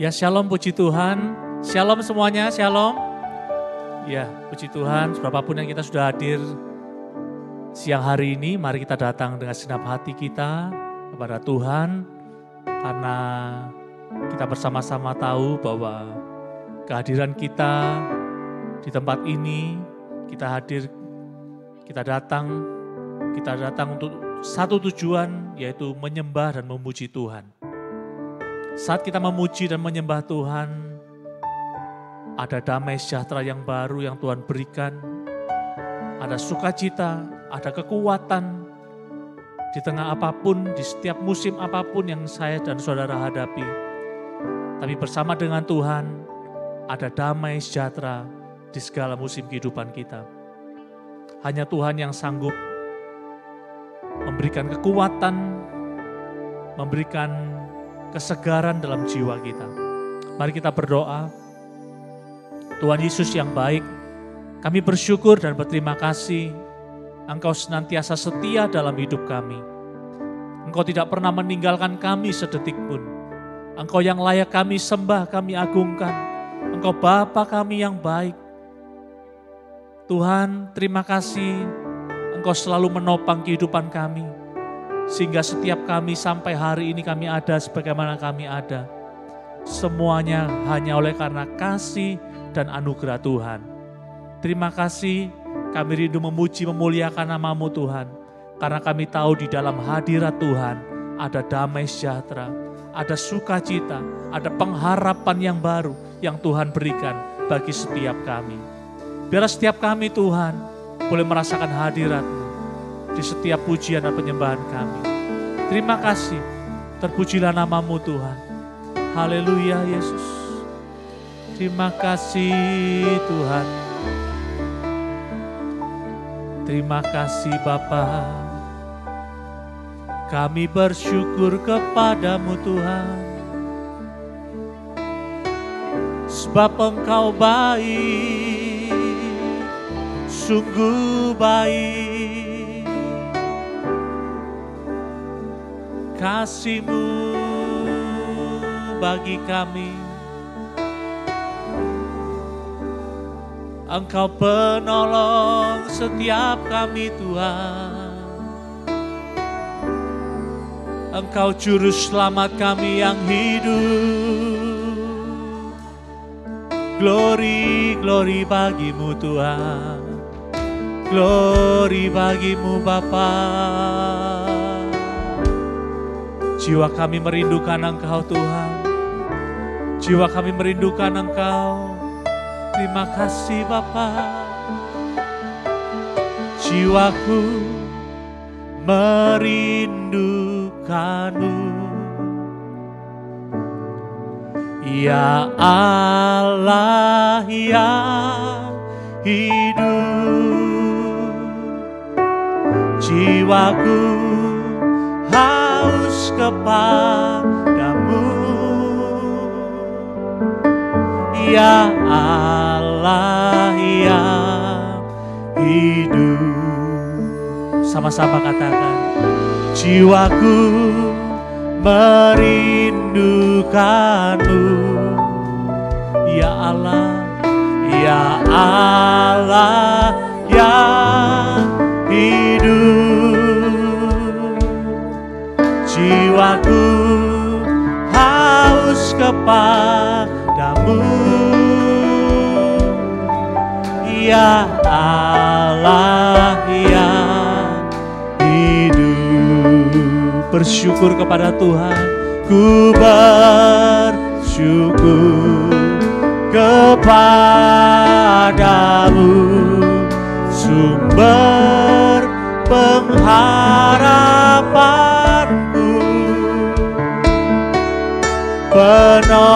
Ya, shalom, puji Tuhan. Shalom semuanya, shalom. Ya, puji Tuhan, berapapun yang kita sudah hadir siang hari ini, mari kita datang dengan segenap hati kita kepada Tuhan. Karena kita bersama-sama tahu bahwa kehadiran kita di tempat ini, kita hadir, kita datang untuk satu tujuan, yaitu menyembah dan memuji Tuhan. Saat kita memuji dan menyembah Tuhan, ada damai sejahtera yang baru yang Tuhan berikan, ada sukacita, ada kekuatan di tengah apapun, di setiap musim apapun yang saya dan saudara hadapi. Tapi bersama dengan Tuhan, ada damai sejahtera di segala musim kehidupan kita. Hanya Tuhan yang sanggup memberikan kekuatan, memberikan kesegaran dalam jiwa kita. Mari kita berdoa. Tuhan Yesus yang baik, kami bersyukur dan berterima kasih Engkau senantiasa setia dalam hidup kami. Engkau tidak pernah meninggalkan kami sedetik pun. Engkau yang layak kami sembah, kami agungkan. Engkau Bapa kami yang baik. Tuhan, terima kasih Engkau selalu menopang kehidupan kami. Sehingga setiap kami sampai hari ini kami ada sebagaimana kami ada. Semuanya hanya oleh karena kasih dan anugerah Tuhan. Terima kasih, kami rindu memuji memuliakan nama-Mu Tuhan. Karena kami tahu di dalam hadirat Tuhan ada damai sejahtera, ada sukacita, ada pengharapan yang baru yang Tuhan berikan bagi setiap kami. Biar setiap kami Tuhan boleh merasakan hadirat-Mu di setiap pujian dan penyembahan kami. Terima kasih, terpujilah nama-Mu Tuhan. Haleluya Yesus. Terima kasih Tuhan. Terima kasih Bapa. Kami bersyukur kepada-Mu Tuhan. Sebab Engkau baik, sungguh baik. Kasih-Mu bagi kami. Engkau penolong setiap kami Tuhan. Engkau juru selamat kami yang hidup. Glory, glory bagi-Mu Tuhan. Glory bagi-Mu Bapa. Jiwa kami merindukan Engkau Tuhan. Jiwa kami merindukan Engkau. Terima kasih Bapa. Jiwaku merindukan-Mu. Ya Allah yang hidup. Jiwaku haus kepada-Mu. Ya Allah yang hidup. Sama-sama katakan. Jiwaku merindukan-Mu. Ya Allah, ya Allah yang hidup. Jiwaku haus kepada-Mu. Ya Allah yang hidup. Bersyukur kepada Tuhan. Ku bersyukur kepada-Mu, sumber pengharapanku, penolongku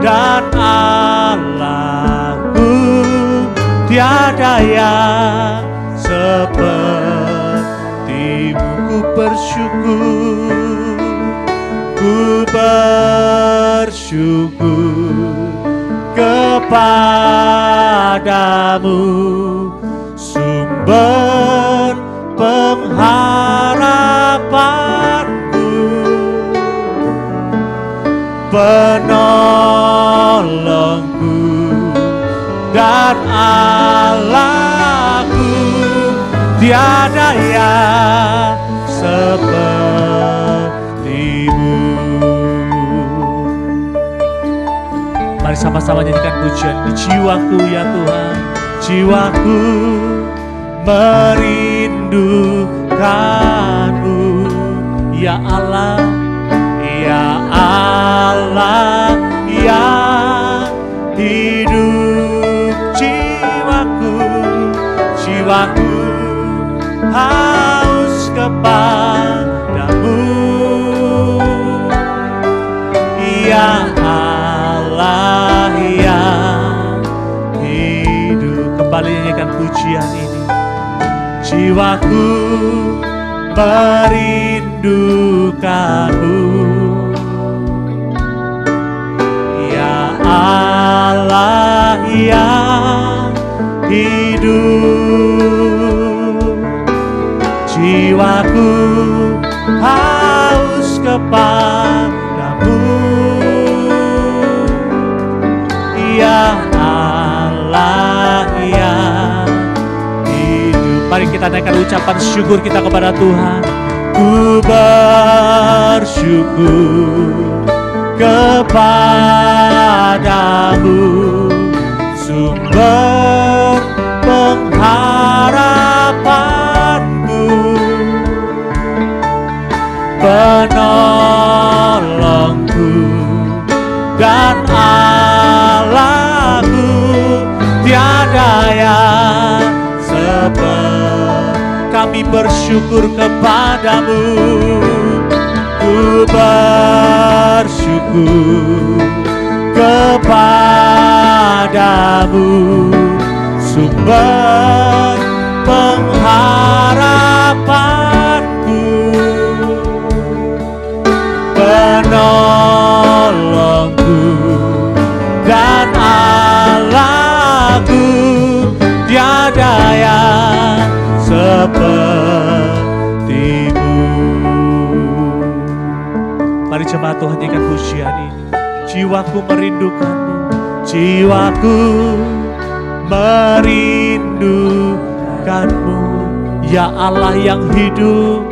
dan Allahku. Tiada yang seperti-Mu. Ku bersyukur, ku bersyukur kepada-Mu, sumber pengharapanku, penolongku dan Allahku, tiada yang sepertimu. Mari sama-sama nyanyikan pujian di jiwaku ya Tuhan. Jiwaku merindukanmu ya Allah, ya Allah yang hidup. Jiwaku haus kepadamu ya Allah yang hidup. Kembali nyanyikan pujian ini. Jiwaku merindukanmu ya Allah yang hidup. Jiwaku haus kepadamu ya Allah yang hidup. Mari kita naikkan ucapan syukur kita kepada Tuhan. Ku bersyukur kepadamu, sumber pengharapanku, penolongku dan Allahku, tiada yang seperti. Kami bersyukur kepadamu, ku bersyukur kepadamu, sumber pengharapanku, penolongku dan Allahku, tiada yang sepertimu. Mari jemaat Tuhan nyanyikan pujian ini. Jiwaku merindukanmu, jiwaku merindukanmu ya Allah yang hidup.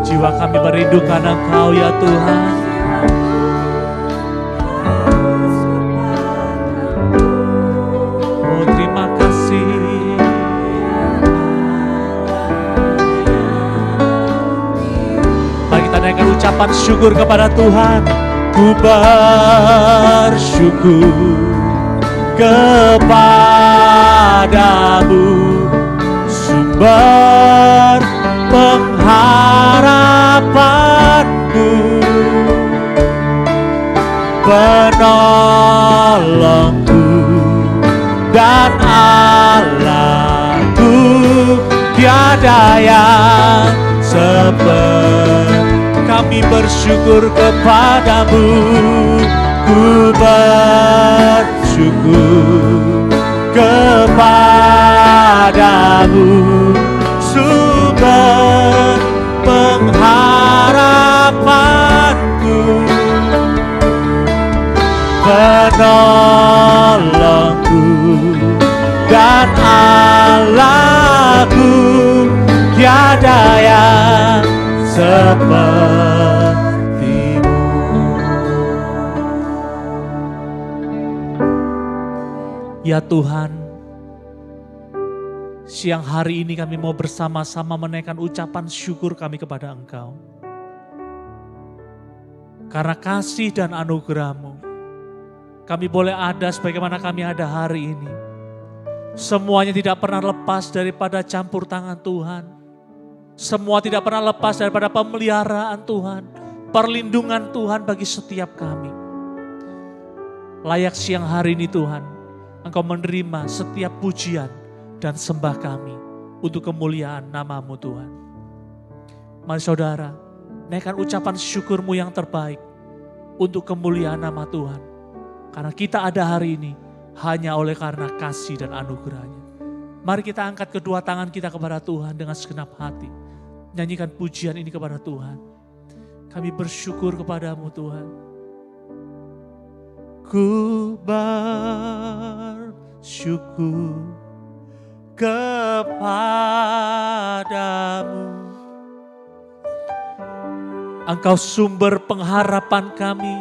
Jiwa kami merindukan Engkau ya Tuhan. Oh terima kasih. Mari kita naikkan ucapan syukur kepada Tuhan. Ku bersyukur kepadamu, sumber pengharapanku, penolongku dan Allahku, tiada yang seperti. Kami bersyukur kepadamu, ku bersyukur kepadamu, sumber pengharapanku, penolongku dan Allahku, tiada yang sepertimu. Ya Tuhan, siang hari ini kami mau bersama-sama menaikkan ucapan syukur kami kepada Engkau. Karena kasih dan anugerah-Mu, kami boleh ada sebagaimana kami ada hari ini. Semuanya tidak pernah lepas daripada campur tangan Tuhan. Semua tidak pernah lepas daripada pemeliharaan Tuhan, perlindungan Tuhan bagi setiap kami. Layak siang hari ini Tuhan, Engkau menerima setiap pujian dan sembah kami untuk kemuliaan nama-Mu Tuhan. Mari saudara, naikkan ucapan syukur-Mu yang terbaik untuk kemuliaan nama Tuhan. Karena kita ada hari ini hanya oleh karena kasih dan anugerah-Nya. Mari kita angkat kedua tangan kita kepada Tuhan dengan segenap hati. nyanyikan pujian ini kepada Tuhan. Kami bersyukur kepadamu Tuhan. Ku bersyukur kepadamu. Engkau sumber pengharapan kami.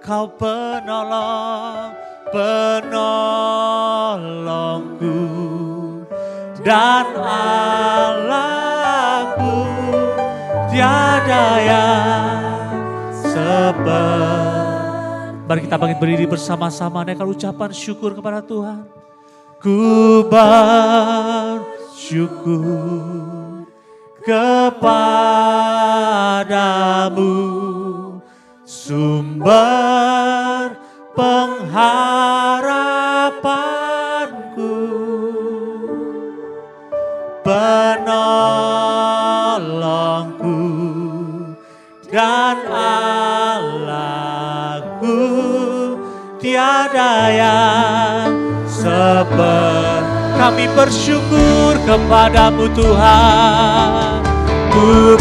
Kau penolongku dan Allahku, tiada yang Mari kita bangkit berdiri bersama-sama, naikkan ucapan syukur kepada Tuhan. Ku bersyukur kepadamu, sumber pengharapanku, penolongku dan Allahku, tiada yang seperti. Kami bersyukur kepadamu Tuhan. Ku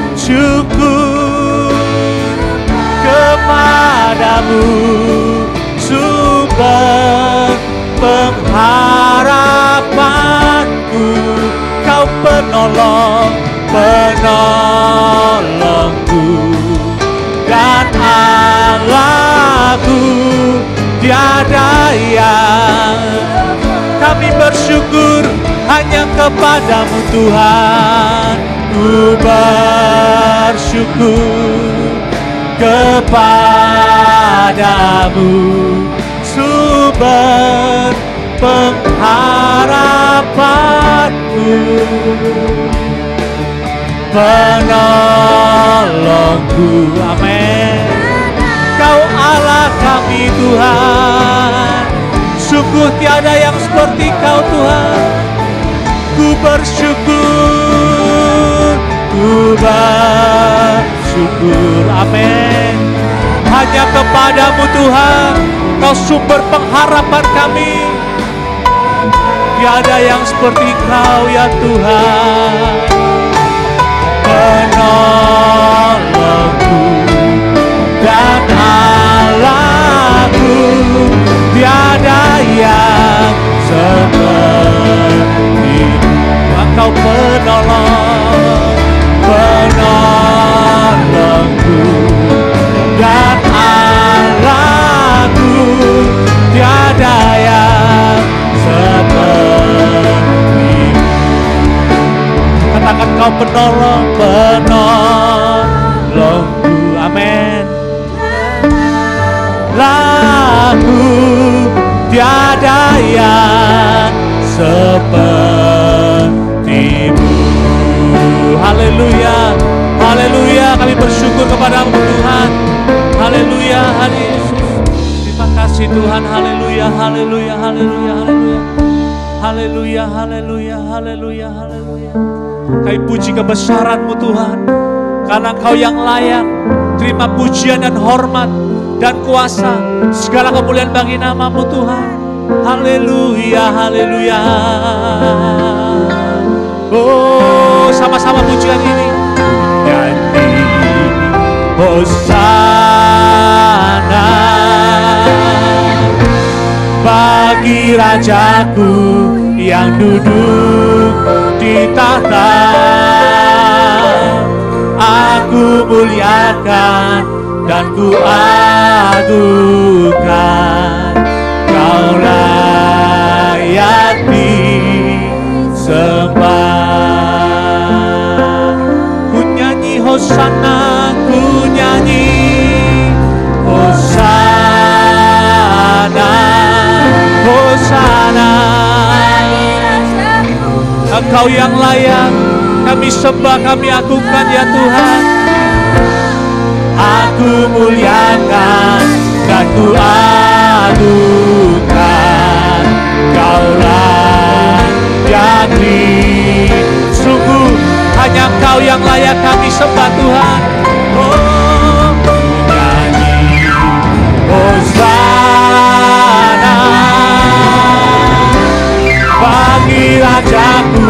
bersyukur kepadamu, sumber pengharapanku. Kau penolongku dan Allahku, tiada yang. Kami bersyukur hanya kepadamu Tuhan. Ku bersyukur kepadamu, sumber pengharapanku, penolongku. Amin. Kau Allah kami Tuhan, sungguh tiada yang seperti Kau Tuhan. Ku bersyukur, amin. Hanya kepadamu Tuhan, Kau sumber pengharapan kami. Tiada yang seperti Kau ya Tuhan. Penolongku dan Allahku, tiada yang seperti Engkau penolongku dan Allahku, tiada yang seperti. Katakan Kau penolongku, amin. Laku tiada yang sepertimu. Haleluya, haleluya. Kami bersyukur kepadamu Tuhan. Haleluya, Yesus. Terima kasih Tuhan. Haleluya, haleluya, haleluya, haleluya. Haleluya, haleluya, haleluya, haleluya. Kami puji kebesaran-Mu Tuhan, karena Engkau yang layak terima pujian dan hormat dan kuasa, segala kemuliaan bagi nama-Mu Tuhan. Haleluya, haleluya. Oh, sama-sama pujian ini. Nyanyi Hosana bagi Rajaku yang duduk di tahta. Aku muliakan dan ku agukan, Kau layak disembah. Ku nyanyi Hosana, ku nyanyi Hosana, Hosana. Engkau yang layak kami sembah, kami agungkan ya Tuhan. Aku muliakan dan ku agukan, Kaulah yang sungguh hanya Kau yang layak kami sembah Tuhan. Oh, nyanyi Hosana bagi Rajaku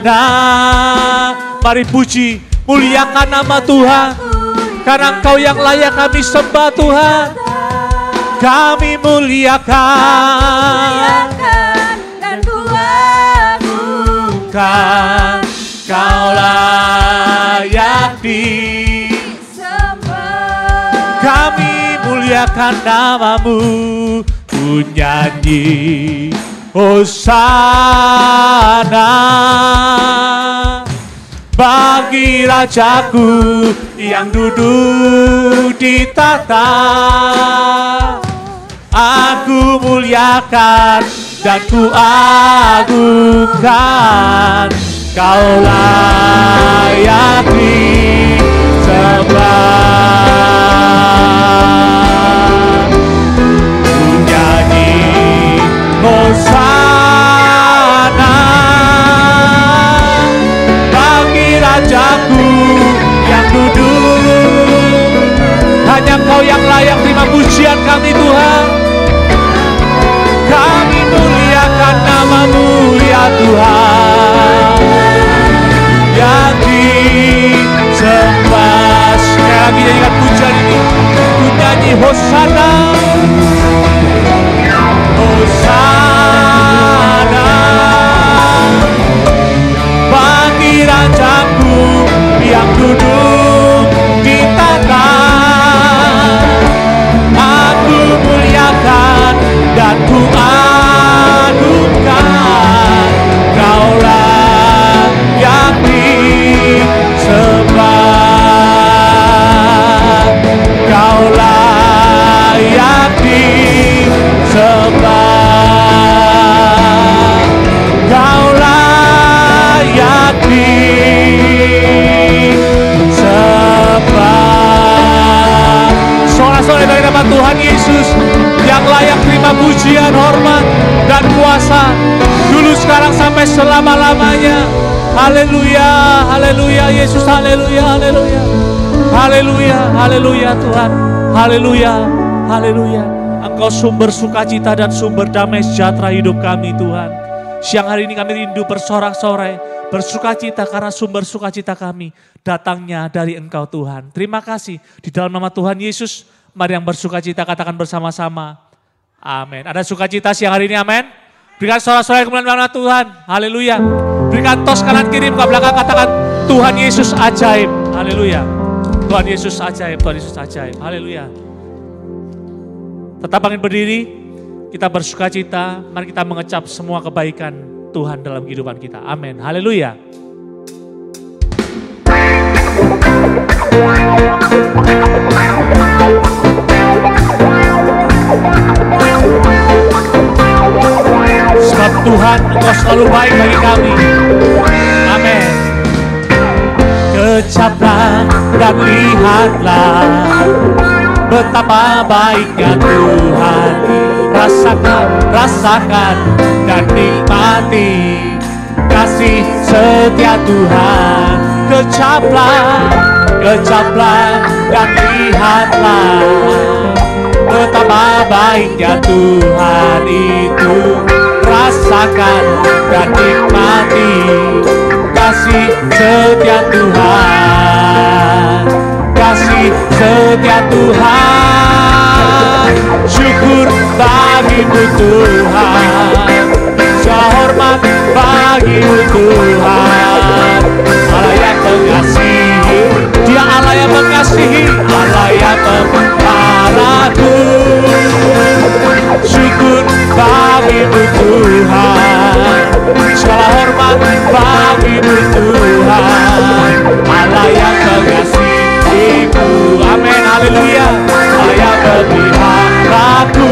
Hosana. Mari puji, muliakan nama Tuhan. Karena Engkau yang layak kami sembah Tuhan. Kami muliakan dan Tuhan Kau layak disembah. Kami muliakan namamu, ku nyanyi Hosana bagi Rajaku yang duduk di tahta. Aku muliakan dan ku agungkan. Kau layak disembah. Ku nyanyi Hosana bagi Rajaku yang duduk. Hanya Kau yang layak terima pujian kami Tuhan. Kami muliakan namamu ya Tuhan, yang disembah. Sekali lagi nyanyikan pujian ini, ku nyanyi Hosana, Hosana bagi Rajaku yang duduk di tahta. Aku muliakan dan ku agungkan. Kau layak disembah. Kau layak disembah. Kau layak disembah. Sorak-sorai bagi nama Tuhan Yesus yang layak terima pujian, hormat, dan kuasa dulu, sekarang, sampai selama-lamanya. Haleluya, haleluya Yesus, haleluya, haleluya, haleluya, haleluya Tuhan, haleluya, haleluya. Engkau sumber sukacita dan sumber damai sejahtera hidup kami Tuhan. Siang hari ini kami rindu bersorak-sorai, bersukacita karena sumber sukacita kami datangnya dari Engkau Tuhan. Terima kasih di dalam nama Tuhan Yesus. Mari yang bersukacita katakan bersama-sama, amin. Ada sukacita siang hari ini, amin. Berikan sorak-sorai kemuliaan nama Tuhan, haleluya. Berikan tos kanan kiri muka belakang, katakan Tuhan Yesus ajaib, haleluya. Tuhan Yesus ajaib, Tuhan Yesus ajaib, haleluya. Tetap bangkit berdiri, kita bersukacita, mari kita mengecap semua kebaikan Tuhan dalam kehidupan kita, amin, haleluya. Sebab Tuhan Engkau selalu baik bagi kami, amin. Kecaplah dan lihatlah betapa baiknya Tuhan. Rasakan, rasakan dan nikmati kasih setia Tuhan. Kecaplah, kecaplah dan lihatlah betapa baiknya Tuhan itu. Rasakan dan nikmati kasih setia Tuhan, kasih setia Tuhan. Syukur bagimu Tuhan, segala hormat bagimu Tuhan. Allah yang mengasihi, Dia Allah yang mengasihi, Allah yang memeliharaku. Syukur bagimu Tuhan, segala hormat bagimu Tuhan. Allah yang mengasihimu, amin, haleluya. Allah yang memeliharaku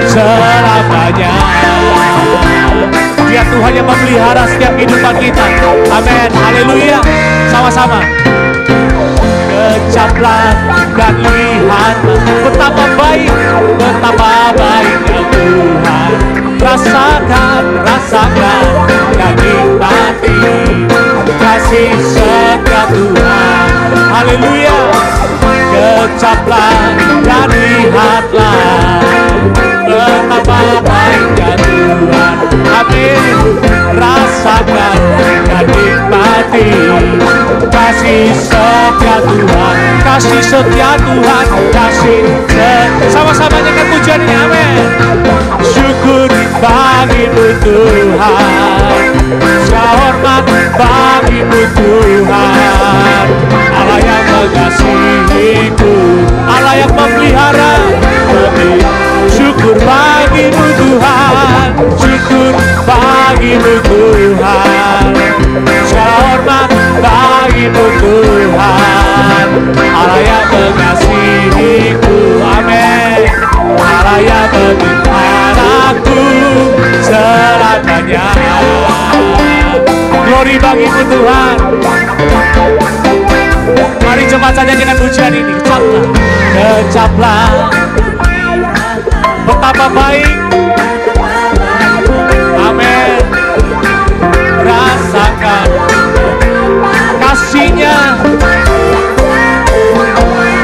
selamanya. Dia Tuhan yang memelihara setiap kehidupan kita, amin, haleluya. Sama-sama. Kecaplah dan lihat betapa baik, betapa baiknya Tuhan. Rasakan, rasakan dan nikmati kasih setia Tuhan, haleluya. Kecaplah dan lihatlah betapa baiknya Tuhan, amin. Rasakan dan kasih setia Tuhan, kasih setia Tuhan, kasih setia. Sama-sama nyanyikan pujian ini, amin. Syukur bagimu Tuhan, segala hormat bagimu Tuhan, Allah yang mengasihiku, Allah yang memelihara. Syukur bagimu Tuhan, syukur bagimu Tuhan, segala hormat bagimu Tuhan, Allah yang mengasihiku, amin. Allah yang memeliharaku selamanya. Glory bagimu Tuhan. Mari cepat saja dengan pujian ini. Kecaplah, kecaplah, betapa baik, amin. Rasakan kasih-Nya,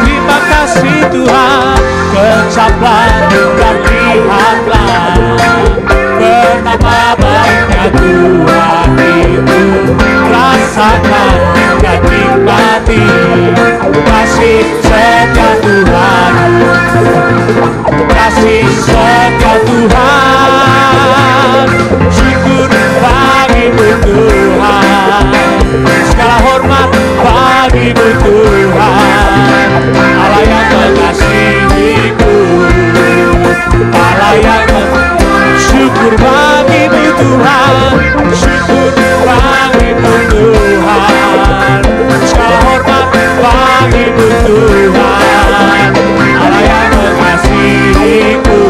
terima kasih Tuhan. Kecaplah dan lihatlah betapa baiknya Tuhan itu. Rasakan dan nikmati kasih setia Tuhan, kasih setia Tuhan. Syukur bagimu Tuhan, segala hormat bagimu Tuhan, Allah yang mengasihiku, Allah yang syukur bagimu Tuhan, syukur bagimu Tuhan, segala hormat bagimu Tuhan, Allah yang mengasihiku,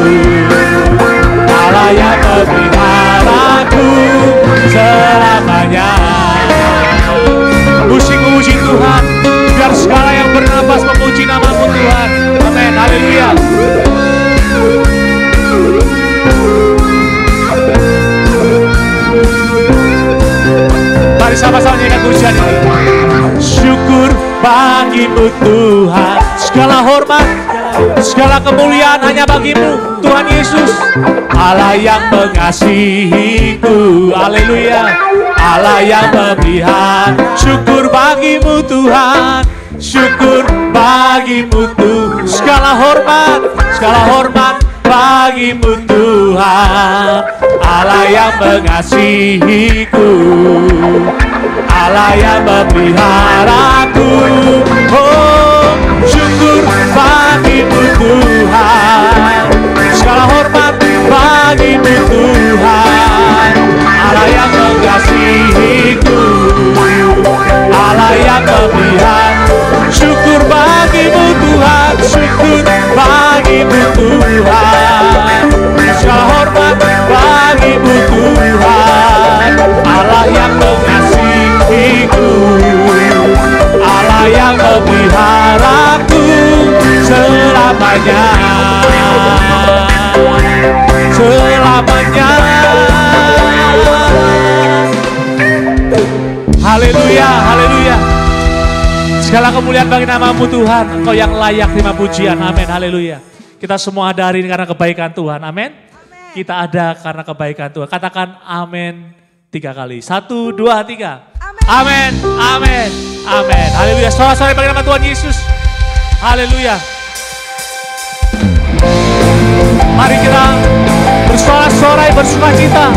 Allah yang memeliharaku selamanya. Puji Tuhan, biar segala yang bernapas memuji nama-Mu Tuhan. Amin, haleluya. Mari sama-sama nyanyikan pujian ini. Syukur bagimu Tuhan, segala hormat, segala kemuliaan hanya bagimu Tuhan Yesus, Allah yang mengasihiku, haleluya, Allah yang memelihara. Syukur bagimu Tuhan, syukur bagimu Tuhan, segala hormat bagimu Tuhan, Allah yang mengasihiku, Allah yang memeliharaku. Oh, syukur bagimu Tuhan, segala hormat bagimu Tuhan, Allah yang mengasihiku, Allah yang memelihara. Syukur bagimu Tuhan, syukur bagimu Tuhan, segala hormat bagimu Tuhan, Allah yang mengasihiku, Allah yang memeliharaku selamanya, selamanya. Haleluya, haleluya. Segala kemuliaan bagi nama-Mu Tuhan, Engkau yang layak terima pujian, amin, haleluya. Kita semua ada hari ini karena kebaikan Tuhan, amin. Kita ada karena kebaikan Tuhan. Katakan amin 3 kali. 1, 2, 3. Amin, amin, amin. Haleluya. Sorak-sorai bagi nama Tuhan Yesus. Haleluya. Mari kita bersorak-sorai, bersukacita.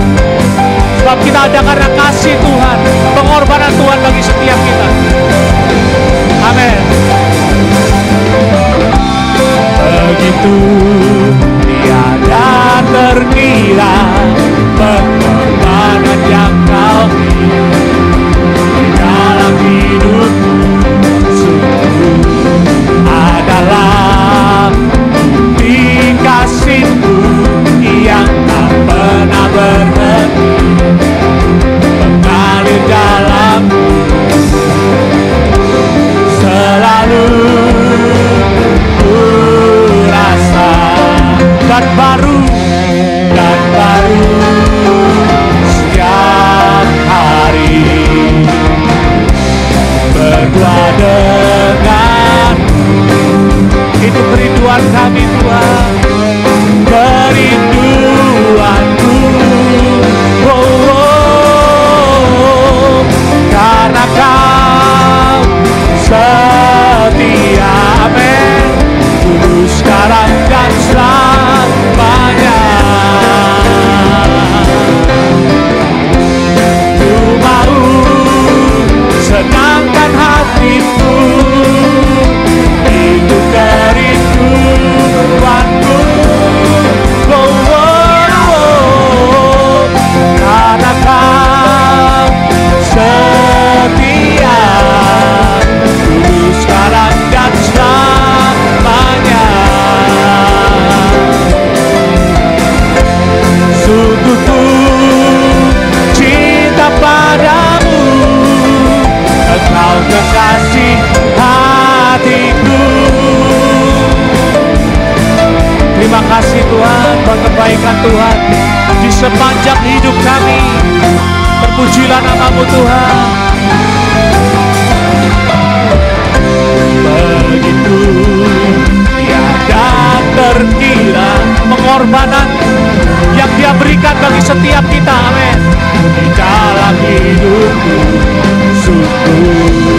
Sebab kita ada karena kasih Tuhan, pengorbanan Tuhan bagi setiap kita. Amin. Begitu tiada terkira pengorbanan yang Kau beri dalam hidupku, sungguh adalah bukti kasih-Mu yang tak pernah berhenti, mengalir dalam kebaikan Tuhan di sepanjang hidup kami. Terpujilah nama-Mu Tuhan. Begitu tiada terkira pengorbanan yang Dia berikan bagi setiap kita, amin. Di dalam hidupku sungguh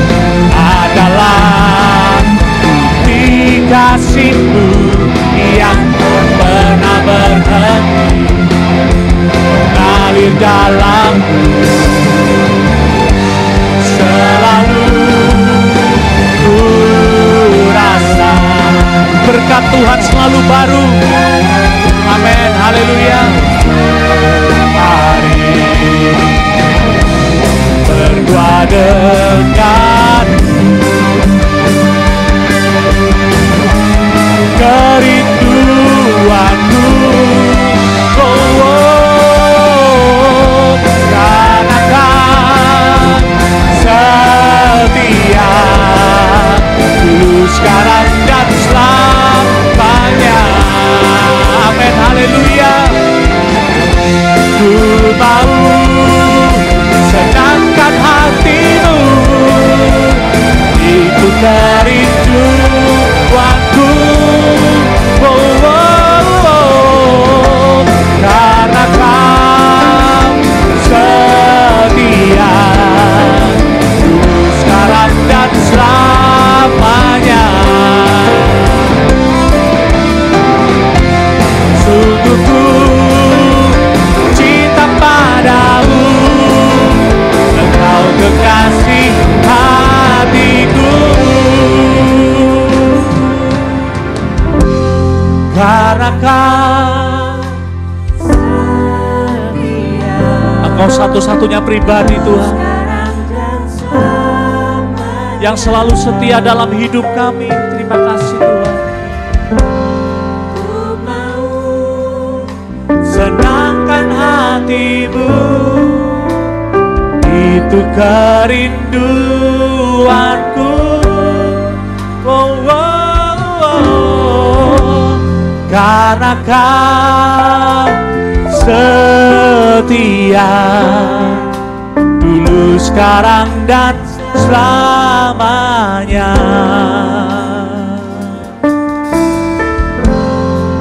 adalah bukti kasih-Mu yang pernah berhenti mengalir dalamku. Selalu ku rasa berkat Tuhan selalu baru. Amin, haleluya. Mari berdua dengan kerinduanku, karena Kau setia dulu, sekarang dan selamanya. Amin, haleluya. Ku mau senangkan hati-Mu, itu kerinduanku. Karena Kau setia dulu, sekarang dan selamanya. Sungguh ku cinta padamu, Engkau kekasih hatiku. Karena Kau setia, Engkau satu-satunya pribadi Tuhan yang selalu setia dalam hidup kami. Terima kasih Tuhan. Ku mau senangkan hati-Mu, itu kerinduanku. Karena Kau setia dulu, sekarang dan selamanya.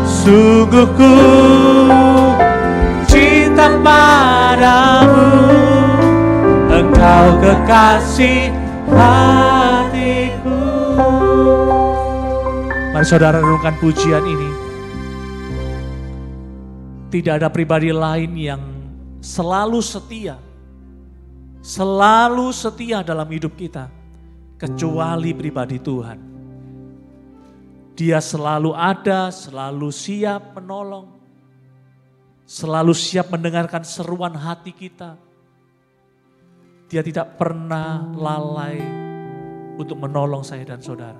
Sungguh ku cinta padamu, Engkau kekasih hatiku. Mari saudara renungkan pujian ini. Tidak ada pribadi lain yang selalu setia dalam hidup kita kecuali pribadi Tuhan. Dia selalu ada, selalu siap menolong, selalu siap mendengarkan seruan hati kita. Dia tidak pernah lalai untuk menolong saya dan saudara.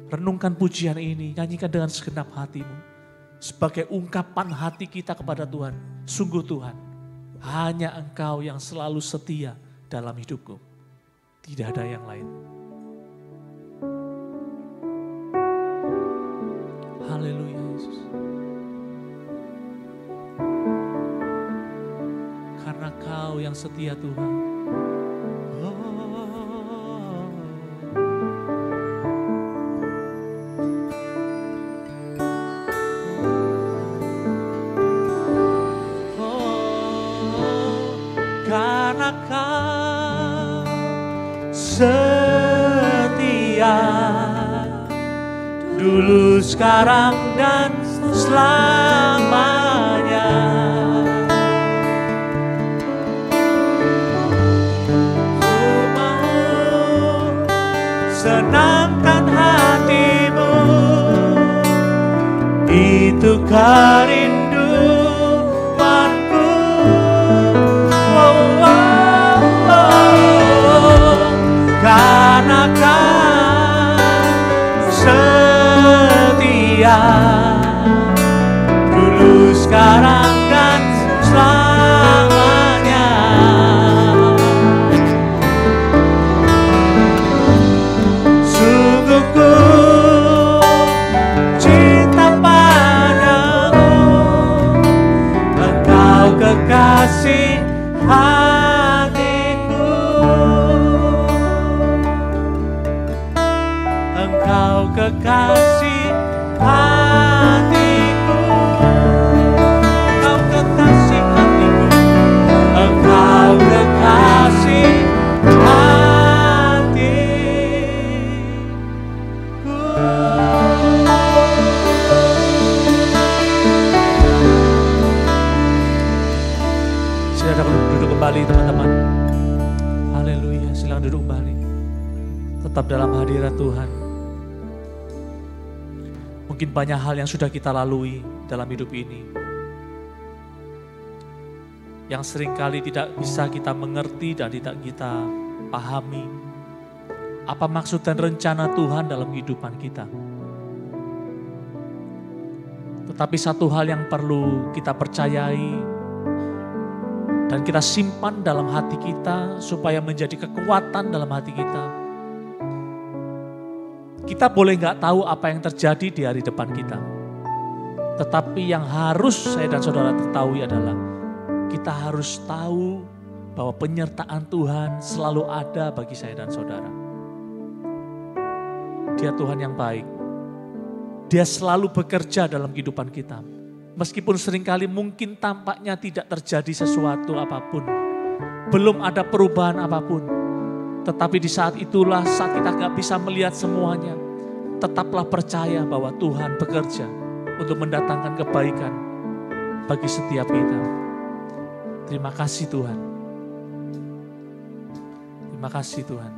Renungkan pujian ini, nyanyikan dengan segenap hatimu. Sebagai ungkapan hati kita kepada Tuhan. Sungguh Tuhan, hanya Engkau yang selalu setia dalam hidupku. Tidak ada yang lain. Haleluya Yesus. Karena Kau yang setia Tuhan. Karena Kau setia dulu, sekarang dan selamanya. Ku mau senangkan hati-Mu, itu kerinduanku. Karena Kau setia dulu, sekarang dan selamanya. Sungguh ku cinta padamu, kekasih hatiku, Engkau kekasih hatiku, Engkau kekasih hatiku. Silakan dapat duduk kembali teman-teman. Haleluya, silakan duduk kembali. Tetap dalam hadirat Tuhan. Mungkin banyak hal yang sudah kita lalui dalam hidup ini, yang seringkali tidak bisa kita mengerti dan tidak kita pahami. Apa maksud dan rencana Tuhan dalam kehidupan kita. Tetapi satu hal yang perlu kita percayai dan kita simpan dalam hati kita supaya menjadi kekuatan dalam hati kita. Kita boleh nggak tahu apa yang terjadi di hari depan kita. Tetapi yang harus saya dan saudara ketahui adalah kita harus tahu bahwa penyertaan Tuhan selalu ada bagi saya dan saudara. Dia Tuhan yang baik. Dia selalu bekerja dalam kehidupan kita. Meskipun seringkali mungkin tampaknya tidak terjadi sesuatu apapun. Belum ada perubahan apapun. Tetapi di saat itulah saat kita gak bisa melihat semuanya. Tetaplah percaya bahwa Tuhan bekerja untuk mendatangkan kebaikan bagi setiap kita. Terima kasih Tuhan. Terima kasih Tuhan.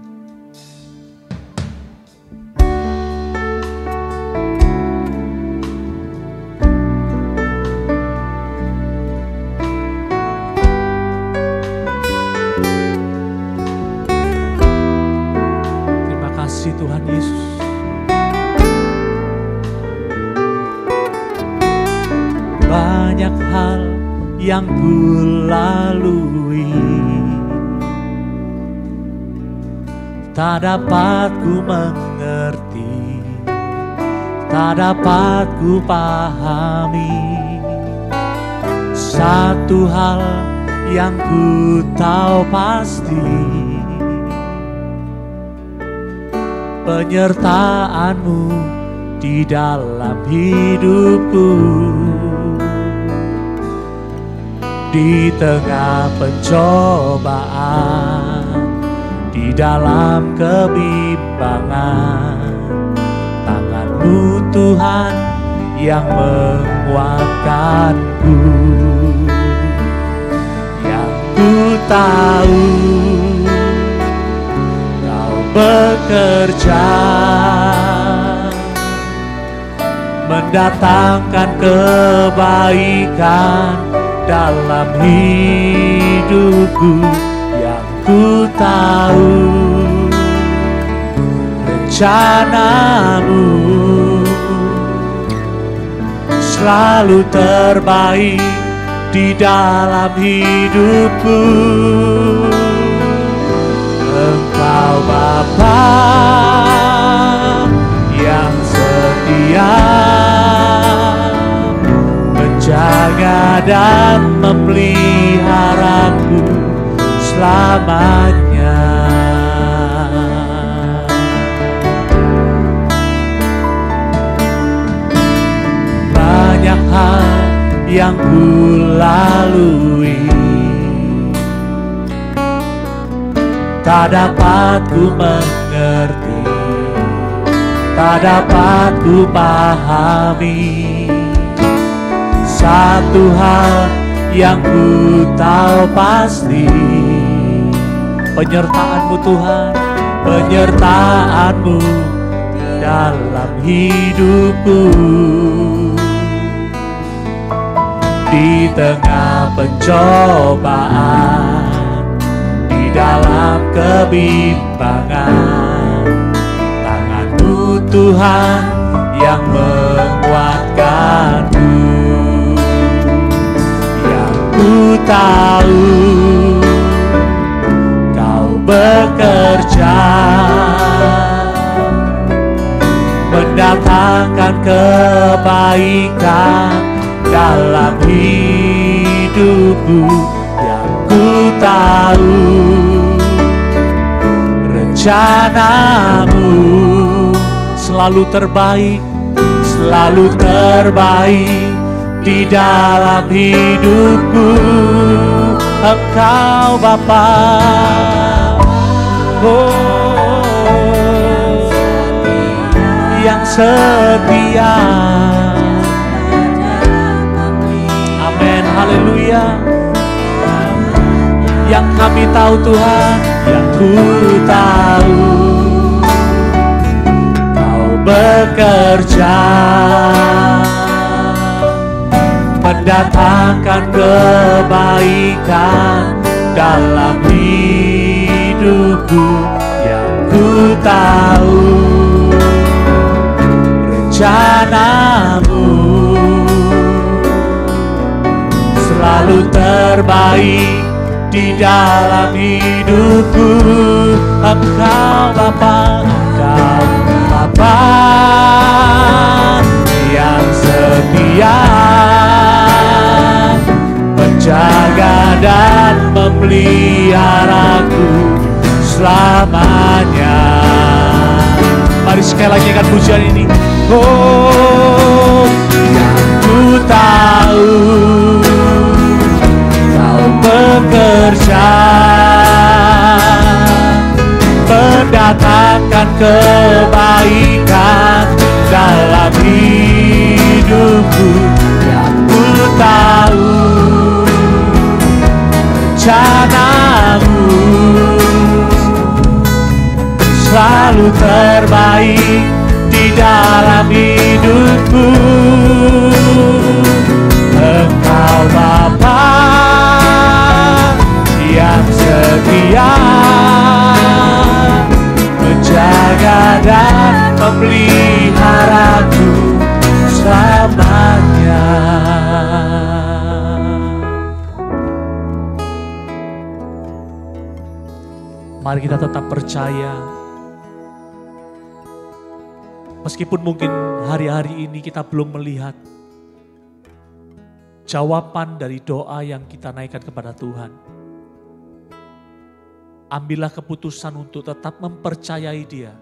Terima kasih Tuhan Yesus. Banyak hal yang ku lalui, tak dapat ku mengerti, tak dapat ku pahami. Satu hal yang ku tahu pasti, penyertaan-Mu di dalam hidupku. Di tengah pencobaan, di dalam kebimbangan, tangan-Mu Tuhan yang menguatkanku. Yang ku tahu Kau bekerja mendatangkan kebaikan dalam hidupku. Yang ku tahu rencana-Mu selalu terbaik di dalam hidupku. Engkau Bapa yang setia, menjaga dan memeliharaku selamanya. Banyak hal yang ku lalui, tak dapat ku mengerti, tak dapat ku pahami. Satu hal yang ku tahu pasti, penyertaan-Mu Tuhan, penyertaan-Mu dalam hidupku. Di tengah pencobaan, di dalam kebimbangan, tangan-Mu Tuhan yang menguatkanku. Yang ku tahu Kau bekerja mendatangkan kebaikan dalam hidupku. Yang ku tahu rencana-Mu selalu terbaik di dalam hidupku. Engkau Bapa, yang setia. Amin, haleluya. Yang kami tahu Tuhan, yang ku tahu, Kau bekerja mendatangkan kebaikan dalam hidupku. Yang ku tahu rencana-Mu selalu terbaik di dalam hidupku. Engkau Bapa, Engkau Bapa yang setia, menjaga dan memeliharaku selamanya. Mari sekali lagi kan pujian ini. Oh, yang ku tahu Kau bekerja mendatangkan kebaikan dalam hidupku. Yang ku tahu rencana-Mu selalu terbaik di dalam hidupku. Engkau Bapa yang setia, menjaga dan memeliharaku selamanya. Mari kita tetap percaya, meskipun mungkin hari-hari ini kita belum melihat jawaban dari doa yang kita naikkan kepada Tuhan. Ambillah keputusan untuk tetap mempercayai Dia,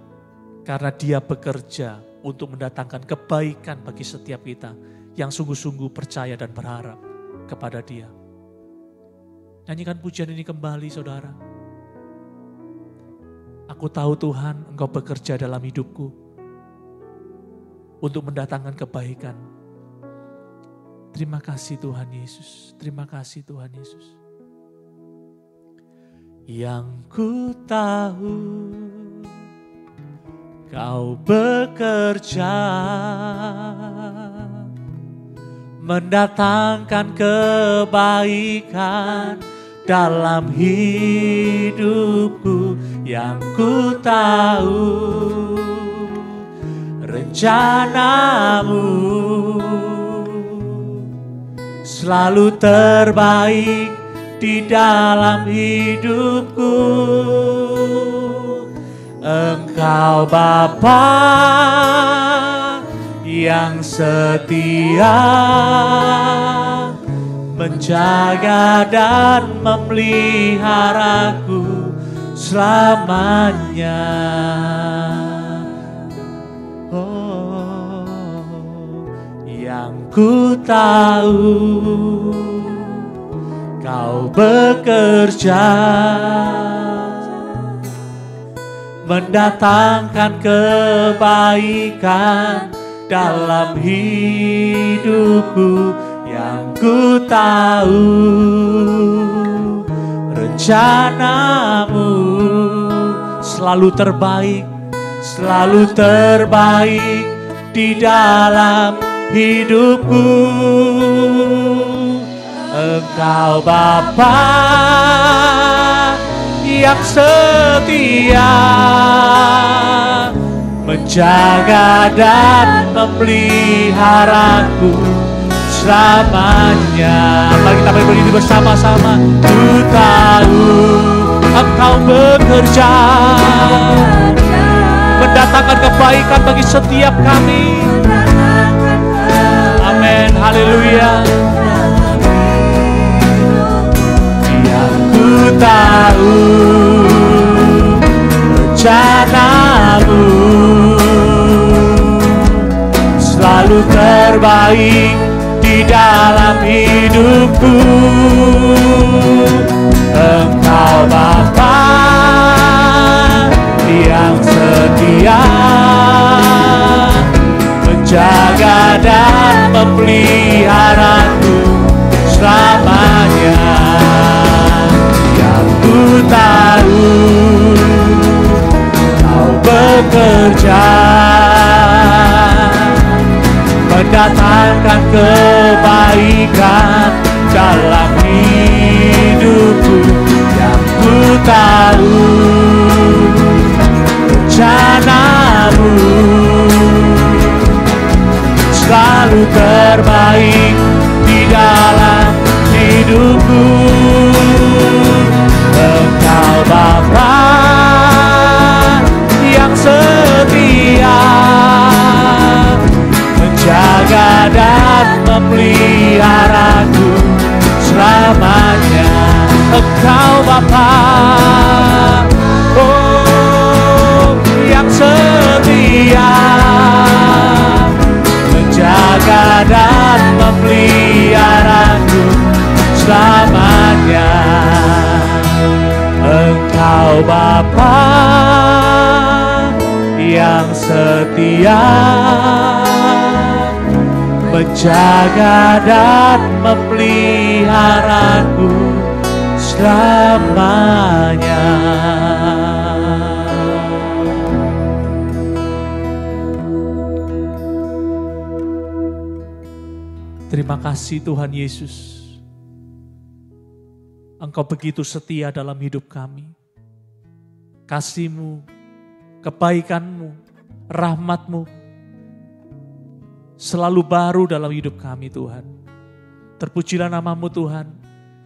karena Dia bekerja untuk mendatangkan kebaikan bagi setiap kita yang sungguh-sungguh percaya dan berharap kepada Dia. Nyanyikan pujian ini kembali, saudara. Aku tahu Tuhan, Engkau bekerja dalam hidupku untuk mendatangkan kebaikan. Terima kasih Tuhan Yesus, terima kasih Tuhan Yesus. Yang ku tahu Kau bekerja mendatangkan kebaikan dalam hidupku. Yang ku tahu rencana-Mu selalu terbaik di dalam hidupku. Engkau Bapa yang setia, menjaga dan memeliharaku selamanya. Oh, yang ku tahu Kau bekerja mendatangkan kebaikan dalam hidupku. Yang ku tahu rencana-Mu selalu terbaik di dalam hidupku. Engkau Bapa yang setia, menjaga dan memeliharaku selamanya. Mari kita berdiri bersama-sama. Ku tahu Engkau bekerja mendatangkan kebaikan bagi setiap kami. Amin, haleluya. Yang ku tahu rencana-Mu terbaik di dalam hidupku. Engkau Bapa yang setia, menjaga dan memeliharaku selamanya. Yang ku tahu Kau bekerja mendatangkan kebaikan dalam hidupku. Yang ku tahu rencanamu selalu terbaik di dalam hidupku. Engkau Bapa yang setia, menjaga dan memeliharaku selamanya. Engkau Bapa, oh yang setia, menjaga dan memeliharaku selamanya. Engkau Bapa yang setia, menjaga dan memeliharaku selamanya. Terima kasih Tuhan Yesus. Engkau begitu setia dalam hidup kami. Kasih-Mu, kebaikan-Mu, rahmat-Mu selalu baru dalam hidup kami Tuhan. Terpujilah nama-Mu Tuhan.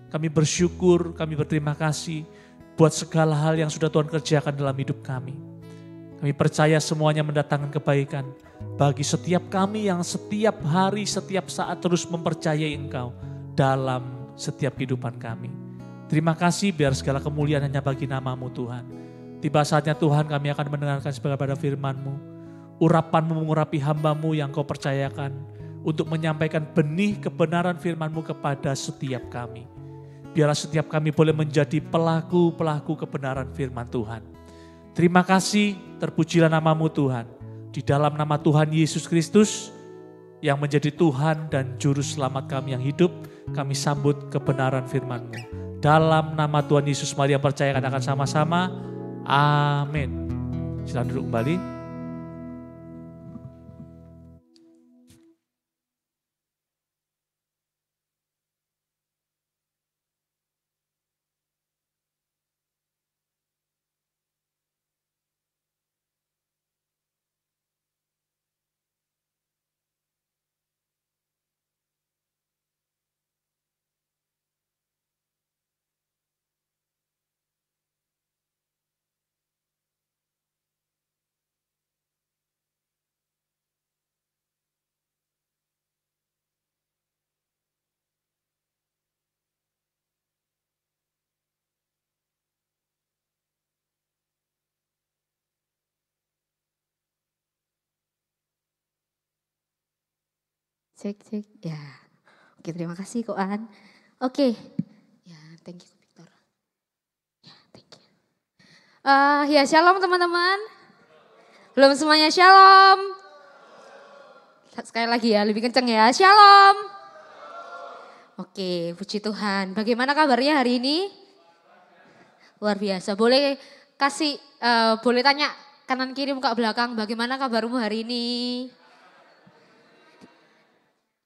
Kami bersyukur, kami berterima kasih buat segala hal yang sudah Tuhan kerjakan dalam hidup kami. Kami percaya semuanya mendatangkan kebaikan bagi setiap kami yang setiap hari, setiap saat terus mempercayai Engkau dalam setiap kehidupan kami. Terima kasih, biar segala kemuliaan hanya bagi nama-Mu Tuhan. Tiba saatnya Tuhan kami akan mendengarkan pada firman-Mu. Urapan-Mu mengurapi hamba-Mu yang Kau percayakan untuk menyampaikan benih kebenaran firman-Mu kepada setiap kami. Biarlah setiap kami boleh menjadi pelaku-pelaku kebenaran firman Tuhan. Terima kasih, terpujilah nama-Mu Tuhan. Di dalam nama Tuhan Yesus Kristus yang menjadi Tuhan dan Juru Selamat kami yang hidup, kami sambut kebenaran firman-Mu. Dalam nama Tuhan Yesus, mari yang percaya katakan sama-sama, amin. Silakan duduk kembali. Cek, ya. Oke, terima kasih Koan. Oke, ya, thank you Victor. Ya, thank you. Ya, shalom teman-teman. Belum semuanya shalom. Sekali lagi ya, lebih kenceng ya, shalom. Oke, puji Tuhan. Bagaimana kabarnya hari ini? Luar biasa. Boleh boleh tanya kanan kiri muka belakang, bagaimana kabarmu hari ini?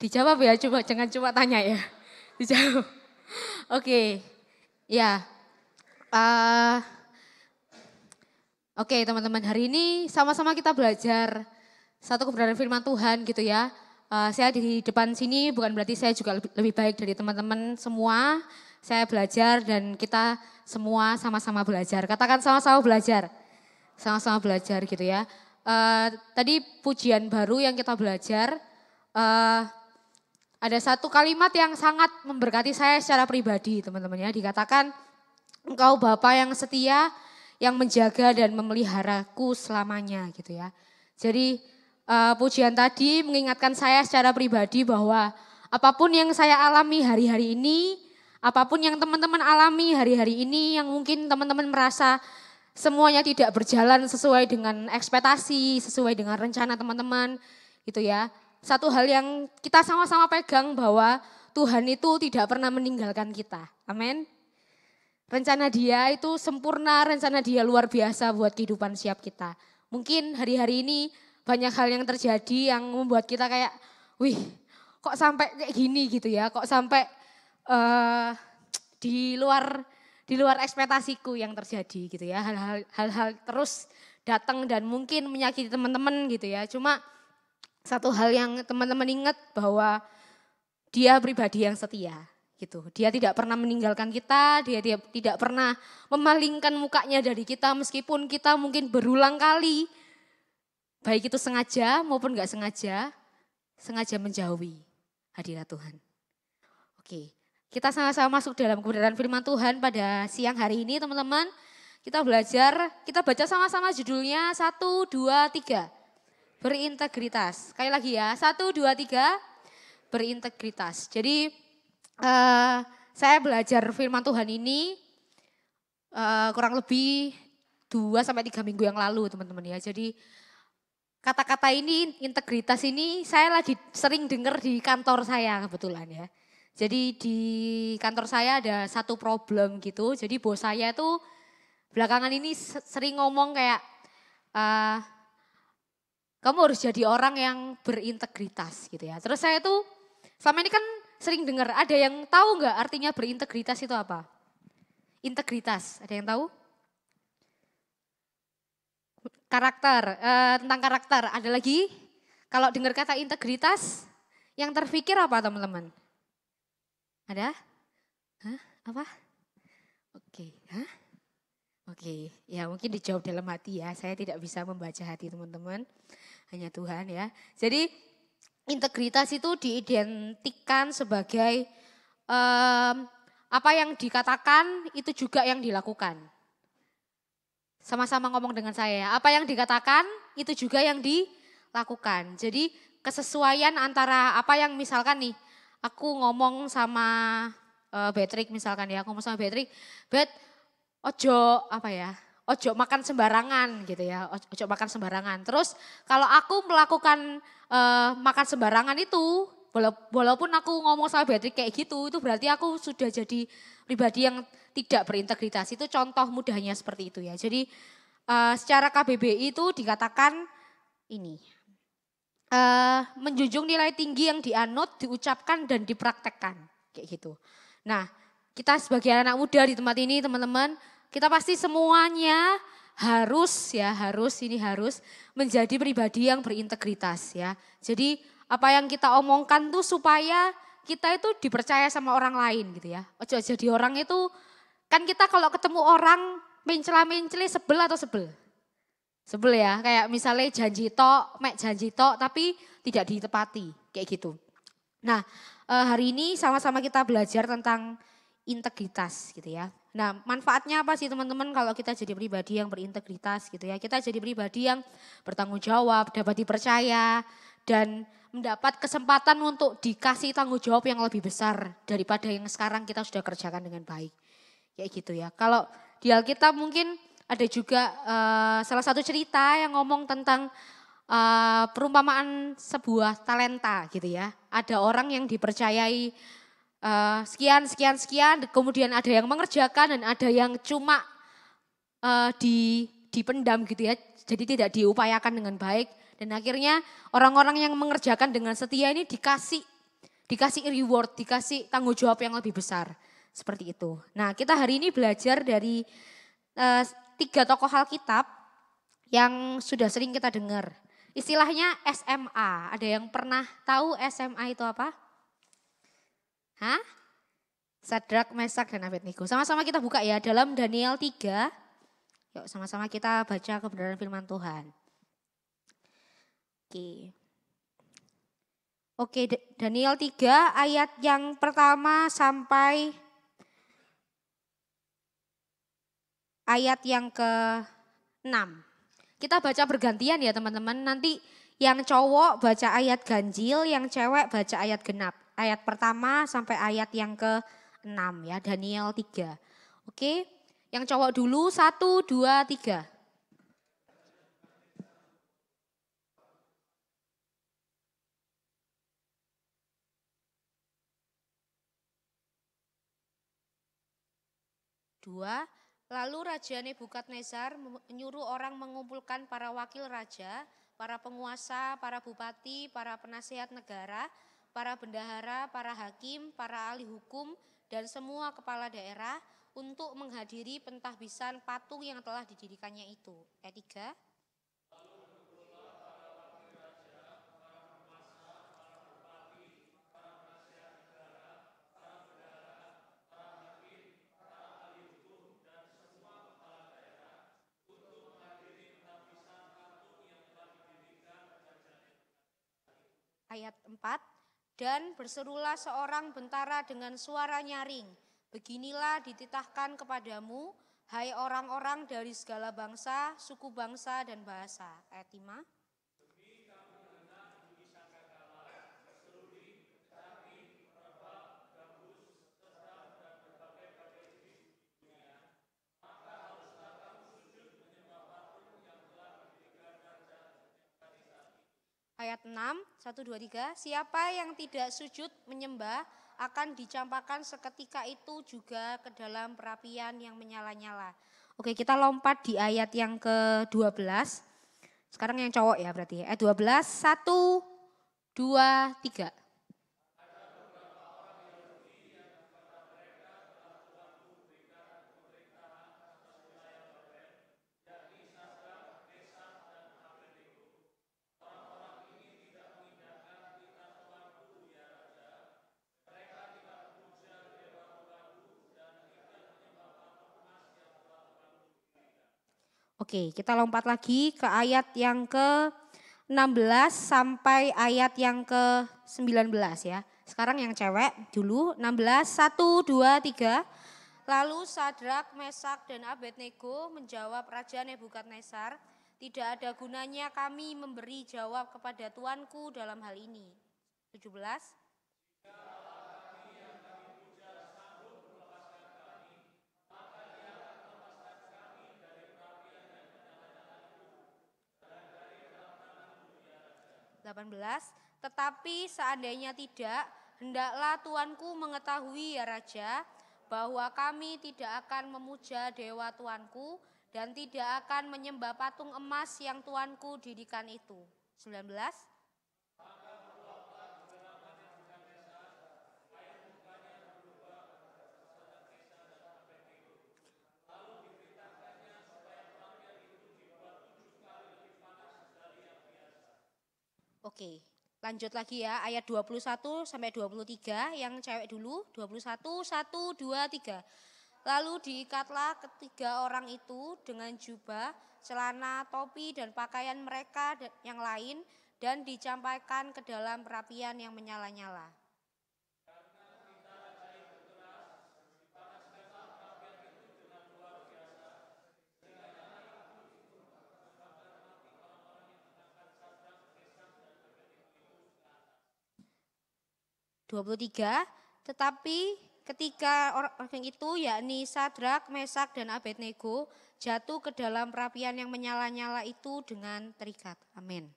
Dijawab ya, coba jangan cuma tanya ya. Dijawab. Oke. Ya. Oke, teman-teman, hari ini sama-sama kita belajar satu kebenaran firman Tuhan gitu ya. Saya di depan sini bukan berarti saya juga lebih baik dari teman-teman semua. Saya belajar dan kita semua sama-sama belajar. Katakan sama-sama belajar. Sama-sama belajar gitu ya. Tadi pujian baru yang kita belajar. Ada satu kalimat yang sangat memberkati saya secara pribadi teman-teman ya. Dikatakan, Engkau Bapa yang setia, yang menjaga dan memeliharaku selamanya gitu ya. Jadi pujian tadi mengingatkan saya secara pribadi bahwa apapun yang saya alami hari-hari ini, apapun yang teman-teman alami hari-hari ini yang mungkin teman-teman merasa semuanya tidak berjalan sesuai dengan ekspektasi, sesuai dengan rencana teman-teman gitu ya. Satu hal yang kita sama-sama pegang bahwa Tuhan itu tidak pernah meninggalkan kita. Amin. Rencana Dia itu sempurna, rencana Dia luar biasa buat kehidupan siap kita. Mungkin hari-hari ini banyak hal yang terjadi yang membuat kita kayak, wih kok sampai kayak gini gitu ya, kok sampai di luar ekspektasiku yang terjadi gitu ya. Hal-hal terus datang dan mungkin menyakiti teman-teman gitu ya. Cuma satu hal yang teman-teman ingat bahwa Dia pribadi yang setia gitu. Dia tidak pernah meninggalkan kita, dia tidak pernah memalingkan mukanya dari kita meskipun kita mungkin berulang kali baik itu sengaja maupun enggak sengaja menjauhi hadirat Tuhan. Oke, kita sama-sama masuk dalam kebenaran firman Tuhan pada siang hari ini teman-teman. Kita belajar, kita baca sama-sama judulnya 1, 2, 3. Berintegritas. Sekali lagi ya, 1, 2, 3. Berintegritas. Jadi saya belajar firman Tuhan ini kurang lebih 2-3 minggu yang lalu teman-teman ya. Jadi kata-kata ini, integritas ini saya lagi sering dengar di kantor saya kebetulan ya. Jadi di kantor saya ada satu problem gitu. Jadi bos saya tuh belakangan ini sering ngomong kayak kamu harus jadi orang yang berintegritas gitu ya. Terus saya tuh selama ini kan sering dengar, ada yang tahu nggak artinya berintegritas itu apa? Integritas, ada yang tahu? Karakter, tentang karakter. Ada lagi? Kalau dengar kata integritas, yang terpikir apa teman-teman? Ada? Hah? Apa? Oke, hah? Oke, ya mungkin dijawab dalam hati ya. Saya tidak bisa membaca hati teman-teman, hanya Tuhan ya. Jadi integritas itu diidentikan sebagai apa yang dikatakan itu juga yang dilakukan. Sama-sama ngomong dengan saya, apa yang dikatakan itu juga yang dilakukan. Jadi kesesuaian antara apa yang misalkan nih, aku ngomong sama Patrick misalkan ya, aku ngomong sama Patrick, Bet, ojo apa ya, ojo makan sembarangan gitu ya, ojo makan sembarangan. Terus kalau aku melakukan makan sembarangan itu, walaupun aku ngomong sama Beatrice kayak gitu, itu berarti aku sudah jadi pribadi yang tidak berintegritas. Itu contoh mudahnya seperti itu ya. Jadi secara KBBI itu dikatakan ini, menjunjung nilai tinggi yang dianut, diucapkan dan dipraktekkan kayak gitu. Nah kita sebagai anak muda di tempat ini teman-teman, kita pasti semuanya harus menjadi pribadi yang berintegritas ya. Jadi apa yang kita omongkan tuh supaya kita itu dipercaya sama orang lain gitu ya. Ojo jadi orang itu, kan kita kalau ketemu orang mencela-menceli sebel atau sebel? Sebel ya, kayak misalnya janji tok tapi tidak ditepati kayak gitu. Nah hari ini sama-sama kita belajar tentang integritas gitu ya. Nah manfaatnya apa sih teman-teman kalau kita jadi pribadi yang berintegritas gitu ya. Kita jadi pribadi yang bertanggung jawab, dapat dipercaya dan mendapat kesempatan untuk dikasih tanggung jawab yang lebih besar daripada yang sekarang kita sudah kerjakan dengan baik. Kayak gitu ya. Kalau di Alkitab mungkin ada juga salah satu cerita yang ngomong tentang perumpamaan sebuah talenta gitu ya. Ada orang yang dipercayai sekian, kemudian ada yang mengerjakan dan ada yang cuma dipendam gitu ya. Jadi tidak diupayakan dengan baik dan akhirnya orang-orang yang mengerjakan dengan setia ini dikasih reward, dikasih tanggung jawab yang lebih besar. Seperti itu. Nah kita hari ini belajar dari 3 tokoh Alkitab yang sudah sering kita dengar. Istilahnya SMA, ada yang pernah tahu SMA itu apa? Hah? Sadrak, Mesak, dan Abednego. Sama-sama kita buka ya dalam Daniel 3. Yuk sama-sama kita baca kebenaran firman Tuhan. Oke, Daniel 3 ayat yang pertama sampai ayat yang ke-6. Kita baca bergantian ya teman-teman. Nanti Yang cowok baca ayat ganjil, yang cewek baca ayat genap. Ayat pertama sampai ayat yang ke-6 ya, Daniel 3. Oke, yang cowok dulu 1, 2, 3. Dua, lalu Raja Nebukadnezar menyuruh orang mengumpulkan para wakil raja, para penguasa, para bupati, para penasihat negara, para bendahara, para hakim, para ahli hukum, dan semua kepala daerah untuk menghadiri pentahbisan patung yang telah didirikannya itu. Ayat 3. Ayat 4, dan berserulah seorang bentara dengan suara nyaring, beginilah dititahkan kepadamu, hai orang-orang dari segala bangsa, suku bangsa, dan bahasa. Ayat 5. Ayat 6, 1, 2, 3, siapa yang tidak sujud menyembah akan dicampakkan seketika itu juga ke dalam perapian yang menyala-nyala. Oke, kita lompat di ayat yang ke-12. Sekarang yang cowok ya berarti. Ayat 12, 1, 2, 3. Oke, kita lompat lagi ke ayat yang ke-16 sampai ayat yang ke-19 ya. Sekarang yang cewek dulu, 16, 1, 2, 3. Lalu Sadrak, Mesak, dan Abednego menjawab Raja Nebukadnezar, tidak ada gunanya kami memberi jawab kepada tuanku dalam hal ini. 17. Tetapi seandainya tidak, hendaklah tuanku mengetahui ya Raja, bahwa kami tidak akan memuja dewa tuanku dan tidak akan menyembah patung emas yang tuanku dirikan itu. 19. Oke, lanjut lagi ya, ayat 21 sampai 23, yang cewek dulu, 21, 1, 2, 3. Lalu diikatlah ketiga orang itu dengan jubah, celana, topi, dan pakaian mereka yang lain, dan dicampakkan ke dalam perapian yang menyala-nyala. Tetapi ketika orang itu yakni Sadrak, Mesak, dan Abednego jatuh ke dalam perapian yang menyala-nyala itu dengan terikat. Amin.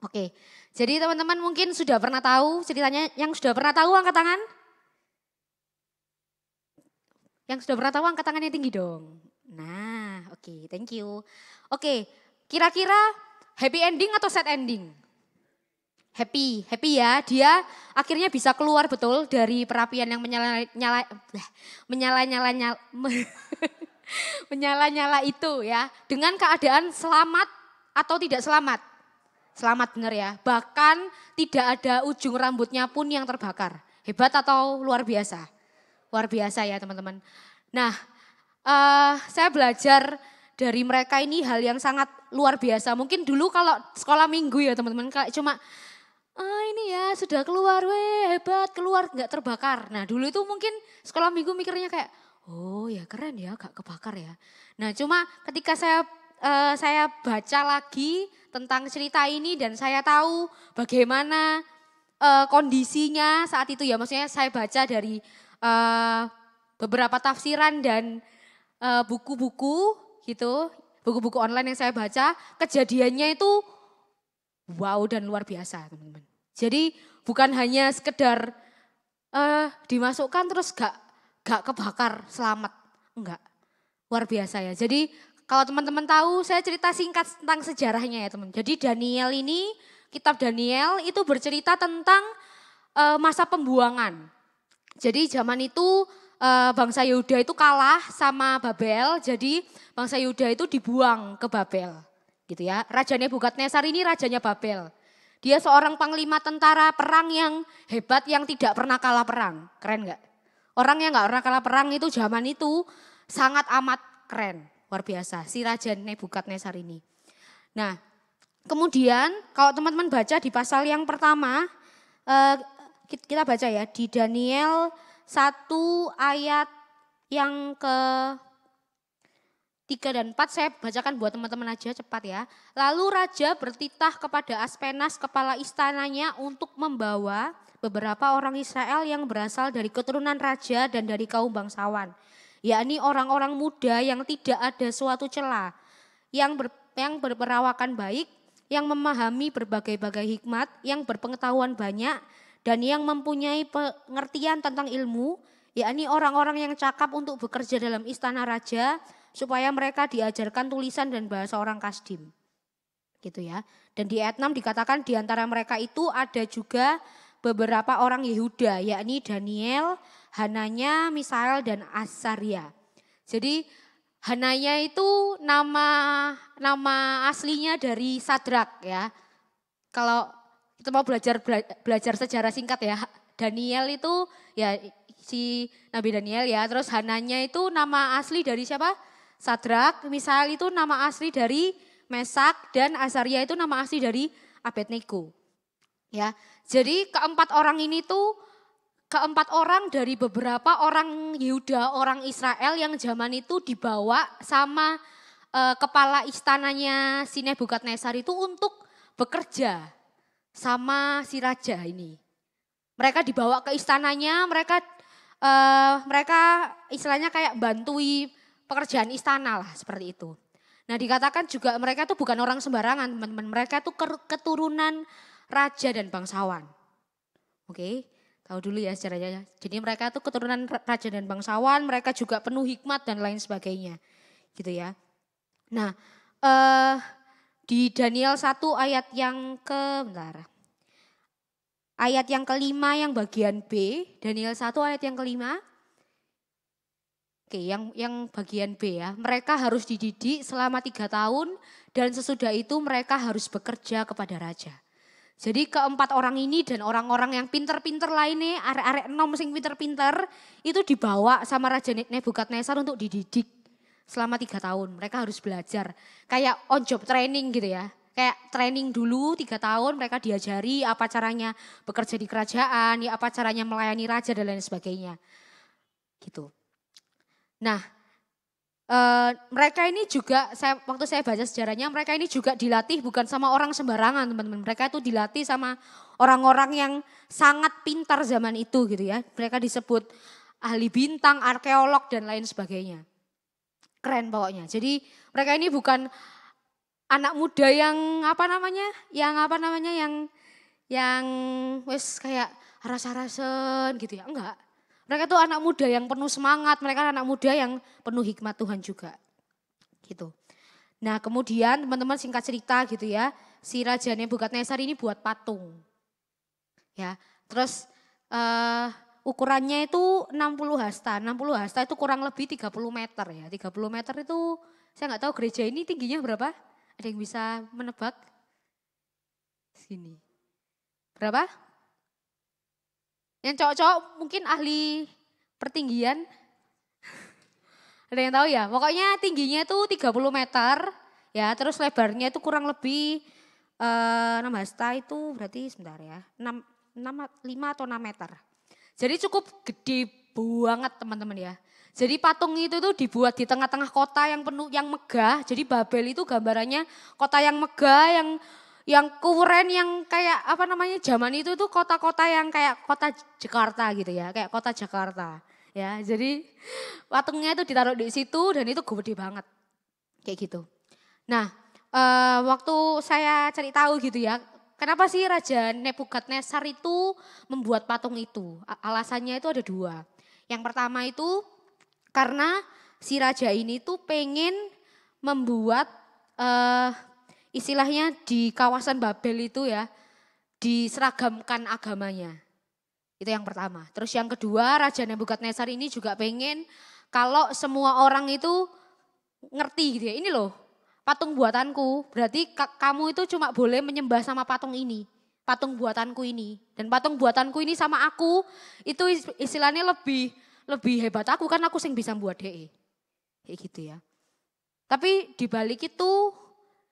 Oke, jadi teman-teman mungkin sudah pernah tahu ceritanya. Yang sudah pernah tahu angkat tangan? Yang sudah pernah tahu angkat tangannya tinggi dong. Nah, oke, thank you. Oke, kira-kira happy ending atau sad ending? Happy ya. Dia akhirnya bisa keluar betul dari perapian yang menyala-nyala itu ya. Dengan keadaan selamat atau tidak selamat. Selamat benar ya. Bahkan tidak ada ujung rambutnya pun yang terbakar. Hebat atau luar biasa? Luar biasa ya teman-teman. Nah, saya belajar dari mereka ini hal yang sangat luar biasa. Mungkin dulu kalau sekolah minggu ya teman-teman, kayak cuma ini ya sudah keluar, hebat keluar nggak terbakar. Nah dulu itu mungkin sekolah minggu mikirnya kayak, oh ya keren ya gak kebakar ya. Nah cuma ketika saya baca lagi tentang cerita ini dan saya tahu bagaimana kondisinya saat itu ya. Maksudnya saya baca dari beberapa tafsiran dan buku-buku gitu, buku-buku online yang saya baca, kejadiannya itu wow dan luar biasa teman-teman. Jadi bukan hanya sekedar dimasukkan terus gak kebakar selamat, enggak. Luar biasa ya. Jadi kalau teman-teman tahu, saya cerita singkat tentang sejarahnya ya teman. Jadi Daniel ini, kitab Daniel itu bercerita tentang masa pembuangan. Jadi zaman itu bangsa Yehuda itu kalah sama Babel, jadi bangsa Yehuda itu dibuang ke Babel. Gitu ya. Raja Nebukadnezar ini rajanya Babel. Dia seorang panglima tentara perang yang hebat yang tidak pernah kalah perang. Keren gak? Orang yang gak pernah kalah perang itu zaman itu sangat amat keren, luar biasa si Raja Nebukadnezar ini. Nah, kemudian kalau teman-teman baca di pasal yang pertama, kita baca ya di Daniel 1 ayat yang ke 3 dan 4 saya bacakan buat teman-teman aja cepat ya. Lalu raja bertitah kepada Aspenas kepala istananya untuk membawa beberapa orang Israel yang berasal dari keturunan raja dan dari kaum bangsawan. Yakni orang-orang muda yang tidak ada suatu celah, yang berperawakan baik, yang memahami berbagai-bagai hikmat, yang berpengetahuan banyak, dan yang mempunyai pengertian tentang ilmu, yakni orang-orang yang cakap untuk bekerja dalam istana raja, supaya mereka diajarkan tulisan dan bahasa orang Kasdim. Gitu ya. Dan di ayat 6 dikatakan di antara mereka itu ada juga beberapa orang Yehuda, yakni Daniel, Hananya, Misael, dan Azaria. Jadi Hananya itu nama aslinya dari Sadrak ya. Kalau kita mau belajar sejarah singkat ya, Daniel itu ya si Nabi Daniel ya. Terus Hananya itu nama asli dari siapa? Sadrak, Misael itu nama asli dari Mesak, dan Azaria itu nama asli dari Abednego. Ya, jadi keempat orang dari beberapa orang Yehuda, orang Israel yang zaman itu dibawa sama kepala istananya si Nebukadnezar itu untuk bekerja sama si raja ini. Mereka dibawa ke istananya, mereka istilahnya kayak bantui pekerjaan istana lah seperti itu. Nah dikatakan juga mereka tuh bukan orang sembarangan teman-teman, mereka tuh keturunan raja dan bangsawan. Oke, tahu dulu ya sejarahnya. Jadi mereka tuh keturunan raja dan bangsawan, mereka juga penuh hikmat dan lain sebagainya. Gitu ya. Nah, di Daniel 1 ayat yang ayat yang kelima yang bagian B, Daniel 1 ayat yang kelima. Oke, yang bagian B ya, mereka harus dididik selama 3 tahun dan sesudah itu mereka harus bekerja kepada raja. Jadi keempat orang ini dan orang-orang yang pinter-pinter lainnya, arek-arek enom sing pinter-pinter, itu dibawa sama Raja Nebukadnezar untuk dididik selama 3 tahun. Mereka harus belajar, kayak on job training gitu ya. Kayak training dulu 3 tahun mereka diajari apa caranya bekerja di kerajaan, ya apa caranya melayani raja dan lain sebagainya. Gitu. Nah, mereka ini juga, waktu saya baca sejarahnya, mereka ini juga dilatih bukan sama orang sembarangan teman-teman. Mereka itu dilatih sama orang-orang yang sangat pintar zaman itu gitu ya. Mereka disebut ahli bintang, arkeolog dan lain sebagainya. Keren pokoknya. Jadi mereka ini bukan anak muda yang wes kayak rasa-rasen gitu ya. Enggak. Mereka tuh anak muda yang penuh semangat, mereka anak muda yang penuh hikmat Tuhan juga. Gitu. Nah kemudian teman-teman singkat cerita gitu ya, si Raja Nebukadnezar ini buat patung. Ya, terus ukurannya itu 60 hasta. 60 hasta itu kurang lebih 30 meter ya. 30 meter itu saya nggak tahu gereja ini tingginya berapa? Ada yang bisa menebak? Sini. Berapa? Yang cowok-cowok mungkin ahli pertinggian. Ada yang tahu ya? Pokoknya tingginya itu 30 meter. Ya, terus lebarnya itu kurang lebih 6 hasta itu berarti sebentar ya. 5 atau 6 meter. Jadi cukup gede banget teman-teman ya. Jadi patung itu tuh dibuat di tengah-tengah kota yang penuh, yang megah. Jadi Babel itu gambarannya kota yang megah, yang keren, yang kayak apa namanya, zaman itu tuh kota-kota yang kayak kota Jakarta gitu ya, kayak kota Jakarta. Ya, jadi patungnya itu ditaruh di situ dan itu gede banget, kayak gitu. Nah, waktu saya cari tahu gitu ya, kenapa sih Raja Nebukadnezar itu membuat patung itu? Alasannya itu ada dua. Yang pertama itu karena si raja ini tuh pengen membuat istilahnya di kawasan Babel itu ya, diseragamkan agamanya. Itu yang pertama. Terus yang kedua, Raja Nebukadnezar ini juga pengen kalau semua orang itu ngerti gitu ya. Ini loh, patung buatanku. Berarti kamu itu cuma boleh menyembah sama patung ini. Patung buatanku ini. Dan patung buatanku ini sama aku, itu istilahnya lebih hebat aku kan, aku sing bisa buat DE. Kayak gitu ya. Tapi dibalik itu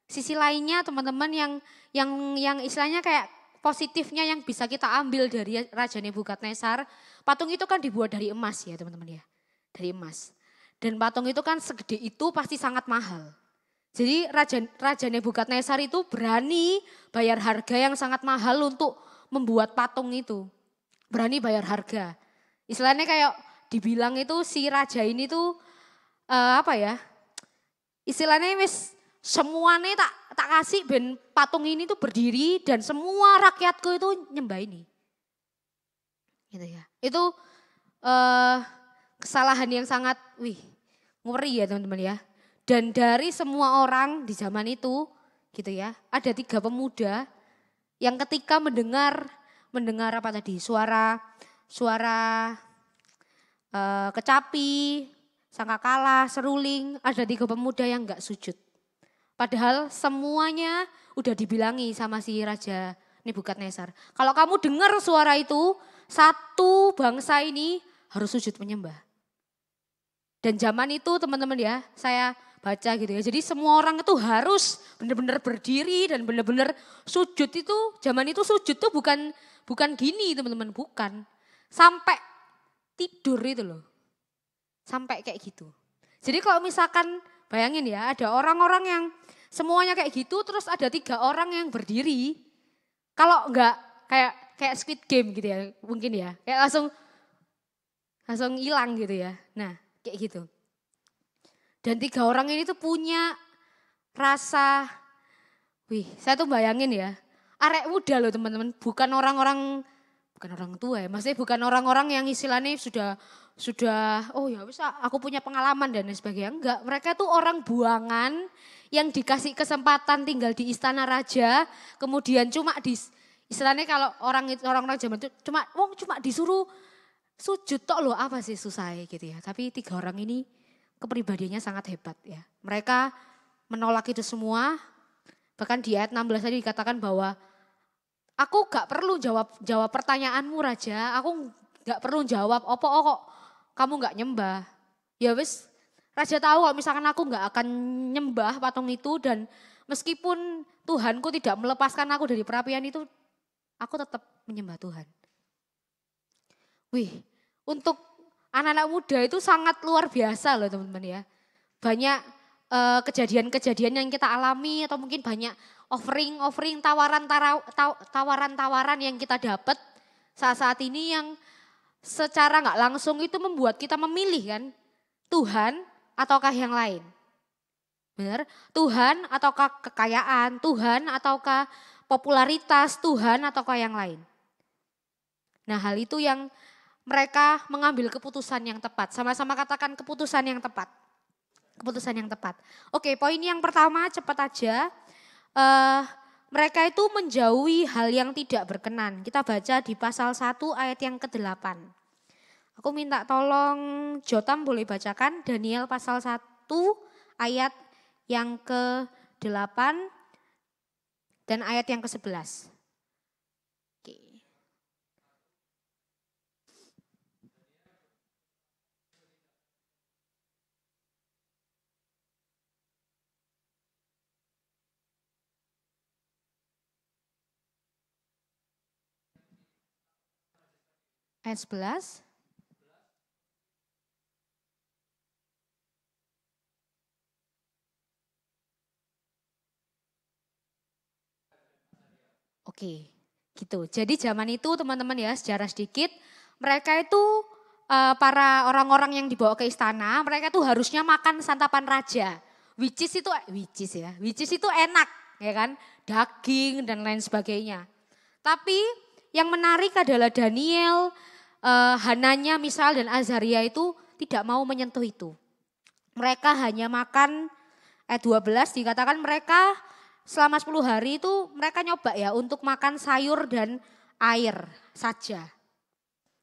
sisi lainnya teman-teman yang istilahnya kayak positifnya yang bisa kita ambil dari Raja Nebukadnezar, patung itu kan dibuat dari emas ya teman-teman ya. Dari emas. Dan patung itu kan segede itu pasti sangat mahal. Jadi Raja Nebukadnezar itu berani bayar harga yang sangat mahal untuk membuat patung itu. Berani bayar harga. Istilahnya kayak dibilang itu si raja ini tuh apa ya? Istilahnya wis semuanya tak kasih ben patung ini tuh berdiri dan semua rakyatku itu nyembah ini. Gitu ya. Itu kesalahan yang sangat ngeri ya teman-teman ya. Dan dari semua orang di zaman itu gitu ya, ada 3 pemuda yang ketika mendengar apa tadi, suara kecapi, sangkakala, seruling, ada 3 pemuda yang enggak sujud. Padahal semuanya udah dibilangi sama si Raja Nebukadnezar. Kalau kamu dengar suara itu, satu bangsa ini harus sujud menyembah. Dan zaman itu teman-teman ya, saya baca gitu ya. Jadi semua orang itu harus benar-benar berdiri dan benar-benar sujud itu, zaman itu sujud tuh bukan gini teman-teman, bukan. Sampai tidur itu loh. Sampai kayak gitu. Jadi kalau misalkan bayangin ya, ada orang-orang yang semuanya kayak gitu, terus ada 3 orang yang berdiri. Kalau enggak kayak Squid Game gitu ya, mungkin ya. Kayak langsung hilang gitu ya. Nah, kayak gitu. Dan 3 orang ini tuh punya rasa, saya tuh bayangin ya, arek muda loh teman-teman, bukan orang tua ya, maksudnya bukan orang-orang yang istilahnya sudah oh ya bisa aku punya pengalaman dan lain sebagainya. Enggak, mereka tuh orang buangan yang dikasih kesempatan tinggal di istana raja, kemudian cuma istilahnya kalau orang-orang zaman itu cuma disuruh sujud tok loh, apa sih susahnya gitu ya. Tapi 3 orang ini kepribadiannya sangat hebat ya. Mereka menolak itu semua. Bahkan di ayat 16 tadi dikatakan bahwa aku gak perlu jawab pertanyaanmu raja. Aku gak perlu jawab opo kok kamu gak nyembah. Ya wis, raja tahu kalau misalkan aku gak akan nyembah patung itu, dan meskipun Tuhanku tidak melepaskan aku dari perapian itu, aku tetap menyembah Tuhan. Untuk anak-anak muda itu sangat luar biasa loh teman-teman ya. Banyak kejadian-kejadian yang kita alami, atau mungkin banyak offering, tawaran-tawaran yang kita dapat saat-saat ini yang secara nggak langsung itu membuat kita memilih kan, Tuhan ataukah yang lain. Benar? Tuhan ataukah kekayaan, Tuhan ataukah popularitas, Tuhan ataukah yang lain. Nah, hal itu yang mereka mengambil keputusan yang tepat. Sama-sama katakan keputusan yang tepat. Keputusan yang tepat. Oke, poin yang pertama cepat aja. Mereka itu menjauhi hal yang tidak berkenan. Kita baca di pasal 1 ayat yang ke-8. Aku minta tolong Jotam boleh bacakan Daniel pasal 1 ayat yang ke-8 dan ayat yang ke-11. Ayat 11. Oke, gitu. Jadi zaman itu teman-teman ya, sejarah sedikit, mereka itu para orang-orang yang dibawa ke istana, mereka tuh harusnya makan santapan raja. Which is itu enak, ya kan? Daging dan lain sebagainya. Tapi yang menarik adalah Daniel, Hananya, Misal dan Azaria itu tidak mau menyentuh itu. Mereka hanya makan, 12 dikatakan mereka selama 10 hari itu mereka nyoba ya untuk makan sayur dan air saja.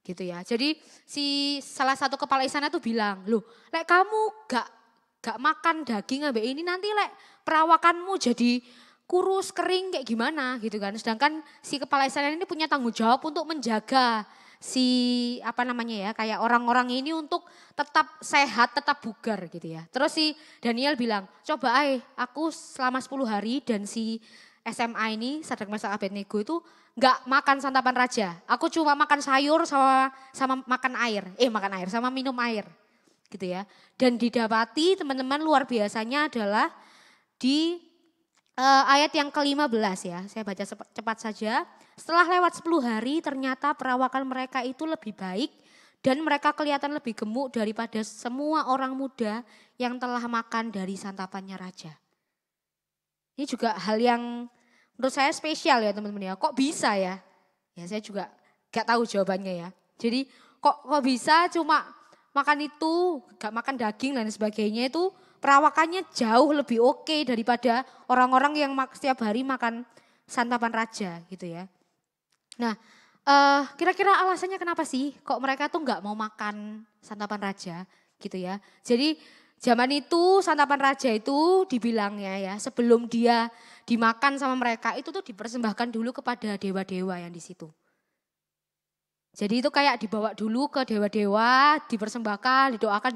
Gitu ya. Jadi si salah satu kepala istana tuh bilang, "Loh, lek kamu gak makan daging ambek ini nanti lek perawakanmu jadi kurus, kering kayak gimana gitu kan." Sedangkan si kepala istana ini punya tanggung jawab untuk menjaga si apa namanya ya, kayak orang-orang ini untuk tetap sehat, tetap bugar gitu ya. Terus si Daniel bilang, "Coba aku selama 10 hari dan si SMA ini, Sadrak Mesak Abednego itu nggak makan santapan raja. Aku cuma makan sayur sama makan air. Sama minum air." Gitu ya. Dan didapati teman-teman luar biasanya adalah di ayat yang ke-15 ya. Saya baca cepat saja. Setelah lewat 10 hari ternyata perawakan mereka itu lebih baik dan mereka kelihatan lebih gemuk daripada semua orang muda yang telah makan dari santapannya raja. Ini juga hal yang menurut saya spesial ya teman-teman ya. Kok bisa ya? Ya saya juga gak tahu jawabannya ya. Jadi kok bisa cuma makan itu, gak makan daging dan sebagainya itu perawakannya jauh lebih oke daripada orang-orang yang setiap hari makan santapan raja gitu ya. Nah kira-kira alasannya kenapa sih kok mereka tuh gak mau makan santapan raja gitu ya. Jadi zaman itu santapan raja itu dibilangnya ya sebelum dia dimakan sama mereka itu tuh dipersembahkan dulu kepada dewa-dewa yang di situ. Jadi itu kayak dibawa dulu ke dewa-dewa, dipersembahkan, didoakan,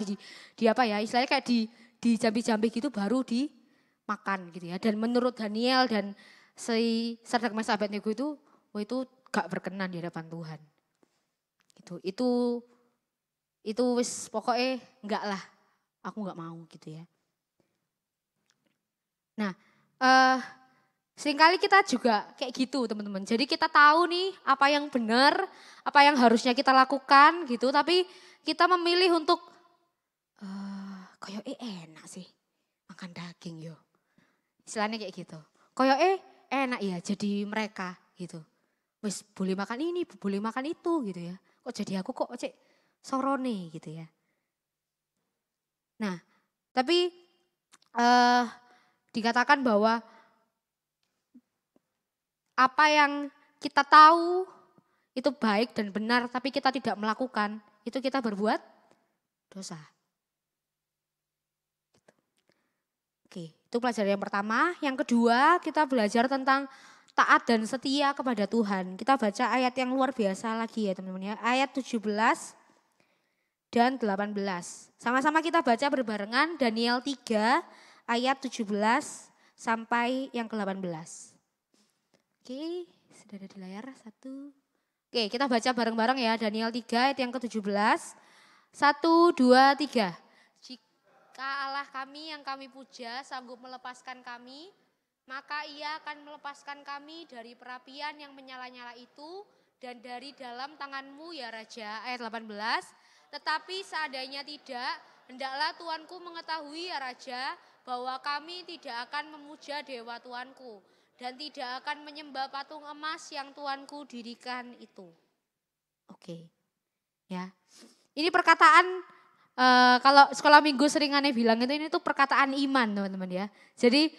di apa ya istilahnya kayak di jambi-jambi gitu baru dimakan gitu ya. Dan menurut Daniel dan si Sadrak Mesak Abednego itu gak berkenan di hadapan Tuhan. Itu wis pokoknya enggak lah. Aku gak mau gitu ya. Nah, seringkali kita juga kayak gitu teman-teman. Jadi kita tahu nih apa yang benar, apa yang harusnya kita lakukan gitu. Tapi kita memilih untuk, kayak enak sih makan daging yo. Istilahnya kayak gitu. Kayak enak ya jadi mereka gitu. Wis boleh makan ini, boleh makan itu gitu ya. Kok jadi aku kok cek sorone gitu ya. Nah, tapi dikatakan bahwa apa yang kita tahu itu baik dan benar tapi kita tidak melakukan, itu kita berbuat dosa. Oke, itu pelajaran yang pertama. Yang kedua, kita belajar tentang taat dan setia kepada Tuhan. Kita baca ayat yang luar biasa lagi ya teman-teman ya. Ayat 17 dan 18. Sama-sama kita baca berbarengan Daniel 3 ayat 17 sampai yang ke-18. Oke, sudah ada di layar satu. Oke, kita baca bareng-bareng ya Daniel 3 ayat yang ke-17. 1, 2, 3. Jika Allah kami yang kami puja sanggup melepaskan kami, maka ia akan melepaskan kami dari perapian yang menyala-nyala itu dan dari dalam tanganmu ya Raja. Ayat 18. Tetapi seandainya tidak, hendaklah Tuanku mengetahui ya Raja, bahwa kami tidak akan memuja dewa Tuanku dan tidak akan menyembah patung emas yang Tuanku dirikan itu. Oke. Ya. Ini perkataan kalau sekolah minggu seringannya bilang itu ini tuh perkataan iman teman-teman ya. Jadi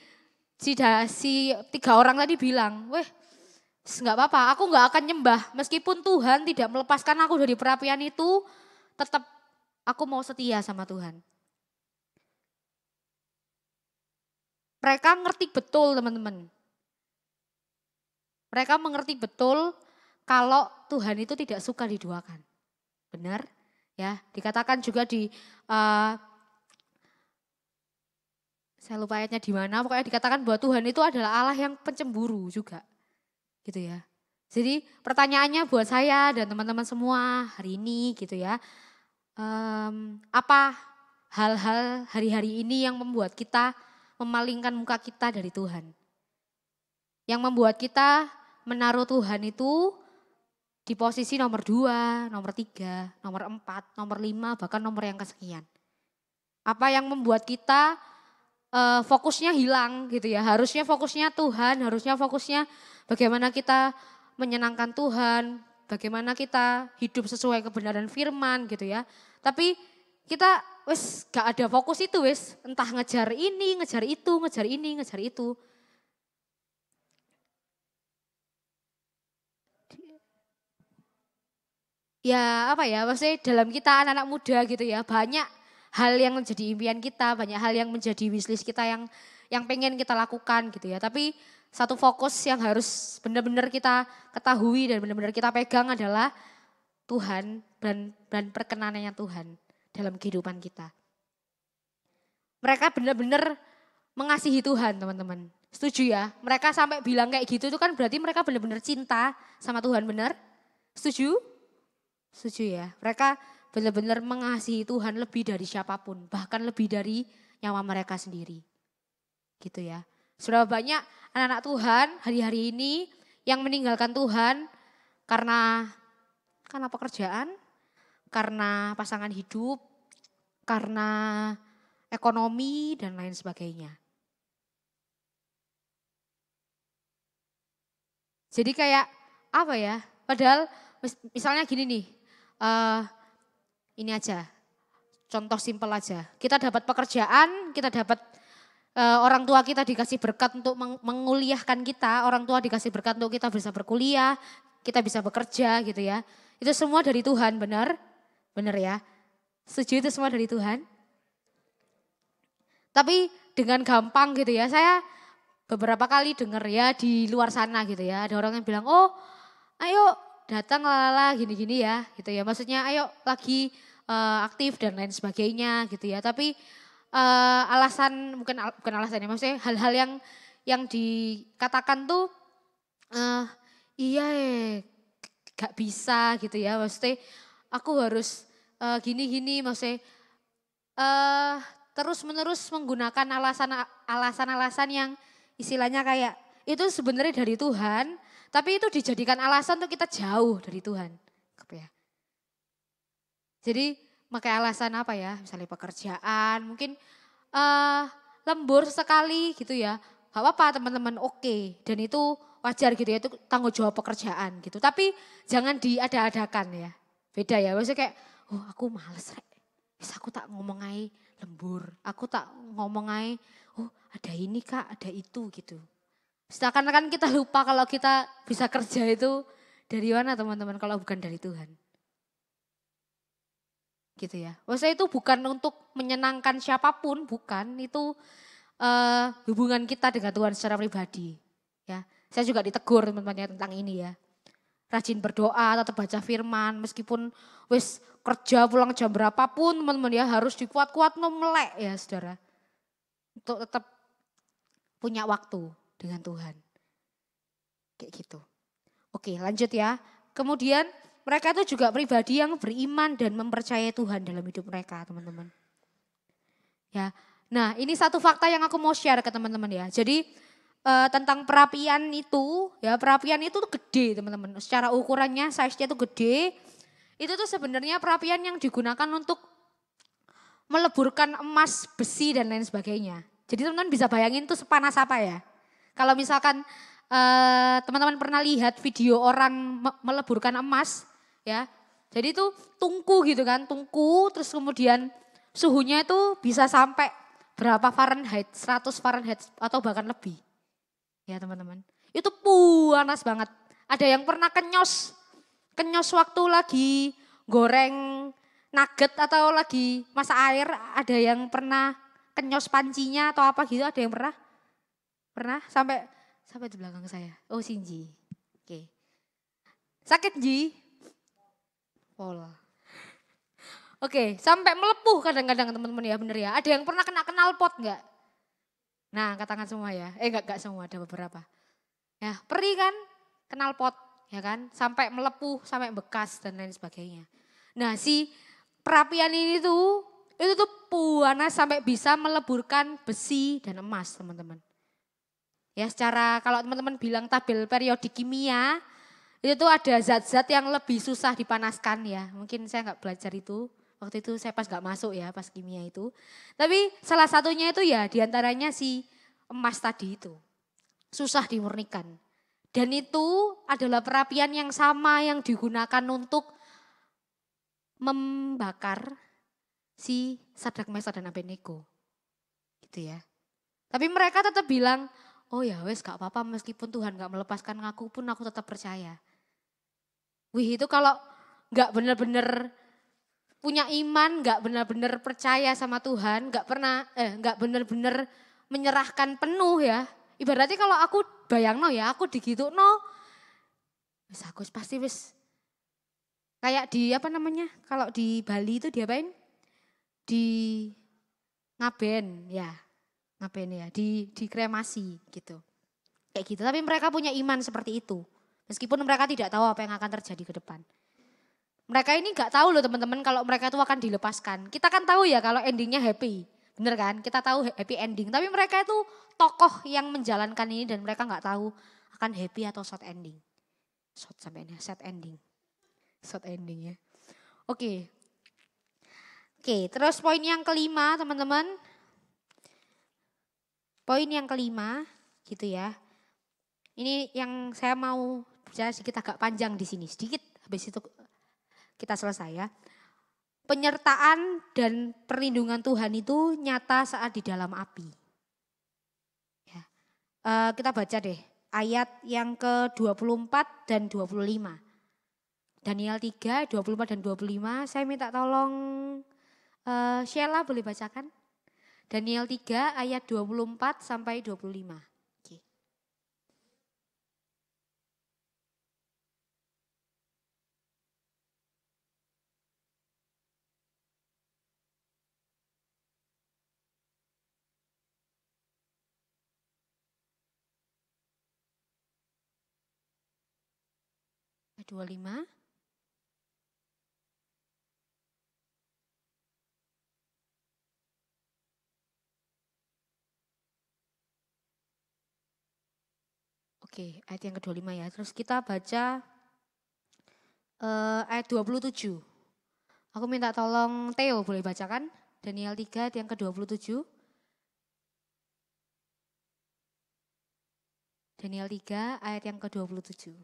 si 3 orang tadi bilang, nggak apa-apa, aku nggak akan nyembah meskipun Tuhan tidak melepaskan aku dari perapian itu, tetap aku mau setia sama Tuhan. Mereka ngerti betul teman-teman. Mereka mengerti betul kalau Tuhan itu tidak suka diduakan. Benar? Ya, dikatakan juga di saya lupa ayatnya di mana, pokoknya dikatakan bahwa Tuhan itu adalah Allah yang pencemburu juga. Gitu ya. Jadi pertanyaannya buat saya dan teman-teman semua hari ini gitu ya. Apa hal-hal hari-hari ini yang membuat kita memalingkan muka kita dari Tuhan? Yang membuat kita menaruh Tuhan itu di posisi nomor 2, nomor 3, nomor 4, nomor 5, bahkan nomor yang kesekian. Apa yang membuat kita fokusnya hilang gitu ya. Harusnya fokusnya Tuhan, harusnya fokusnya bagaimana kita menyenangkan Tuhan, bagaimana kita hidup sesuai kebenaran firman gitu ya. Tapi kita wis gak ada fokus itu wis, entah ngejar ini, ngejar itu, ngejar ini, ngejar itu. Ya apa ya, maksudnya dalam kita anak-anak muda gitu ya, banyak hal yang menjadi impian kita, banyak hal yang menjadi wishlist kita yang pengen kita lakukan gitu ya. Tapi satu fokus yang harus benar-benar kita ketahui dan benar-benar kita pegang adalah Tuhan dan perkenanannya Tuhan dalam kehidupan kita. Mereka benar-benar mengasihi Tuhan teman-teman. Setuju ya? Mereka sampai bilang kayak gitu itu kan berarti mereka benar-benar cinta sama Tuhan, benar? Setuju? Setuju ya? Mereka benar-benar mengasihi Tuhan lebih dari siapapun. Bahkan lebih dari nyawa mereka sendiri. Gitu ya. Sudah banyak anak-anak Tuhan hari-hari ini yang meninggalkan Tuhan karena pekerjaan, karena pasangan hidup, karena ekonomi dan lain sebagainya. Jadi kayak apa ya? Padahal misalnya gini nih, ini aja, contoh simpel aja. Kita dapat pekerjaan, kita dapat orang tua kita dikasih berkat untuk menguliahkan kita, orang tua dikasih berkat untuk kita bisa berkuliah, kita bisa bekerja gitu ya. Itu semua dari Tuhan, benar? Benar ya? Setuju itu semua dari Tuhan? Tapi dengan gampang gitu ya, saya beberapa kali dengar ya di luar sana gitu ya, ada orang yang bilang, oh ayo datang lalala gini-gini ya gitu ya. Maksudnya ayo lagi aktif dan lain sebagainya gitu ya. Tapi alasan bukan alasannya, maksudnya hal-hal yang dikatakan tuh iya gak bisa gitu ya. Maksudnya aku harus gini-gini, maksudnya terus-menerus menggunakan alasan-alasan yang istilahnya kayak itu sebenarnya dari Tuhan, tapi itu dijadikan alasan untuk kita jauh dari Tuhan. Ya. Jadi pakai alasan apa ya, misalnya pekerjaan, mungkin lembur sekali gitu ya. Gak apa-apa teman-teman, oke. Dan itu wajar gitu ya, itu tanggung jawab pekerjaan gitu. Tapi jangan diada-adakan ya, beda ya. Maksudnya kayak, oh aku males rek, bisa aku tak ngomong aja lembur. Aku tak ngomong aja, oh ada ini kak, ada itu gitu. Sedangkan kan kita lupa kalau kita bisa kerja itu dari mana teman-teman kalau bukan dari Tuhan. Gitu ya. Maksudnya itu bukan untuk menyenangkan siapapun, bukan. Itu hubungan kita dengan Tuhan secara pribadi. Ya, saya juga ditegur teman-teman tentang ini ya. Rajin berdoa, tetap baca firman, meskipun wis kerja pulang jam berapapun teman-teman ya harus dikuat-kuat melek ya saudara. Untuk tetap punya waktu dengan Tuhan. Kayak gitu. Oke lanjut ya. Kemudian mereka itu juga pribadi yang beriman dan mempercayai Tuhan dalam hidup mereka teman-teman. Ya, nah ini satu fakta yang aku mau share ke teman-teman ya. Jadi tentang perapian itu, ya perapian itu tuh gede teman-teman. Secara ukurannya, size-nya tuh gede. Itu tuh sebenarnya perapian yang digunakan untuk meleburkan emas, besi dan lain sebagainya. Jadi teman-teman bisa bayangin tuh sepanas apa ya. Kalau misalkan teman-teman pernah lihat video orang meleburkan emas, ya. Jadi itu tungku gitu kan, tungku terus kemudian suhunya itu bisa sampai berapa Fahrenheit, 100 Fahrenheit atau bahkan lebih. Ya teman-teman, itu panas banget. Ada yang pernah kenyos waktu lagi goreng nugget atau lagi masak air, ada yang pernah kenyos pancinya atau apa gitu, ada yang pernah? Pernah sampai di belakang saya. Oh Sinji. Oke. Sakit Ji? Pola. Oke, sampai melepuh kadang-kadang teman-teman ya, bener ya. Ada yang pernah kena knalpot enggak? Nah, angkat tangan semua ya. Enggak semua, ada beberapa. Ya, perih kan? Knalpot, ya kan? Sampai melepuh, sampai bekas dan lain sebagainya. Nah, si perapian ini tuh itu tuh panas sampai bisa meleburkan besi dan emas, teman-teman. Ya secara kalau teman-teman bilang tabel periodik kimia, itu tuh ada zat-zat yang lebih susah dipanaskan ya. Mungkin saya nggak belajar itu. Waktu itu saya pas nggak masuk ya pas kimia itu. Tapi salah satunya itu ya diantaranya si emas tadi itu. Susah dimurnikan. Dan itu adalah perapian yang sama yang digunakan untuk membakar si Sadrak Mesach dan Abednego. Gitu ya. Tapi mereka tetap bilang, oh ya wes gak apa-apa meskipun Tuhan gak melepaskan aku pun aku tetap percaya. Wih itu kalau gak benar-benar punya iman, gak benar-benar percaya sama Tuhan, gak benar-benar menyerahkan penuh ya. Ibaratnya kalau aku bayangno ya, aku digitu no, wis aku pasti wis kayak di apa namanya, kalau di Bali itu diapain? Di ngaben ya, di kremasi gitu. Kayak gitu, tapi mereka punya iman seperti itu. Meskipun mereka tidak tahu apa yang akan terjadi ke depan. Mereka ini gak tahu loh teman-teman kalau mereka itu akan dilepaskan. Kita kan tahu ya kalau endingnya happy. Bener kan? Kita tahu happy ending. Tapi mereka itu tokoh yang menjalankan ini dan mereka gak tahu akan happy atau short ending. Short sampai ini, sad ending. Short ending ya. Oke, terus poin yang kelima teman-teman. Poin yang kelima gitu ya. Ini yang saya mau bicara sedikit agak panjang di sini. Sedikit habis itu kita selesai ya. Penyertaan dan perlindungan Tuhan itu nyata saat di dalam api. Ya. Kita baca deh ayat yang ke-24 dan 25. Daniel 3, 24 dan 25. Saya minta tolong Sheila boleh bacakan. Daniel 3 ayat 24 sampai 25. Oke. Ayat 25. Oke, ayat yang ke-25 ya. Terus kita baca ayat 27. Aku minta tolong Theo boleh bacakan. Daniel 3 ayat yang ke-27. Daniel 3 ayat yang ke-27.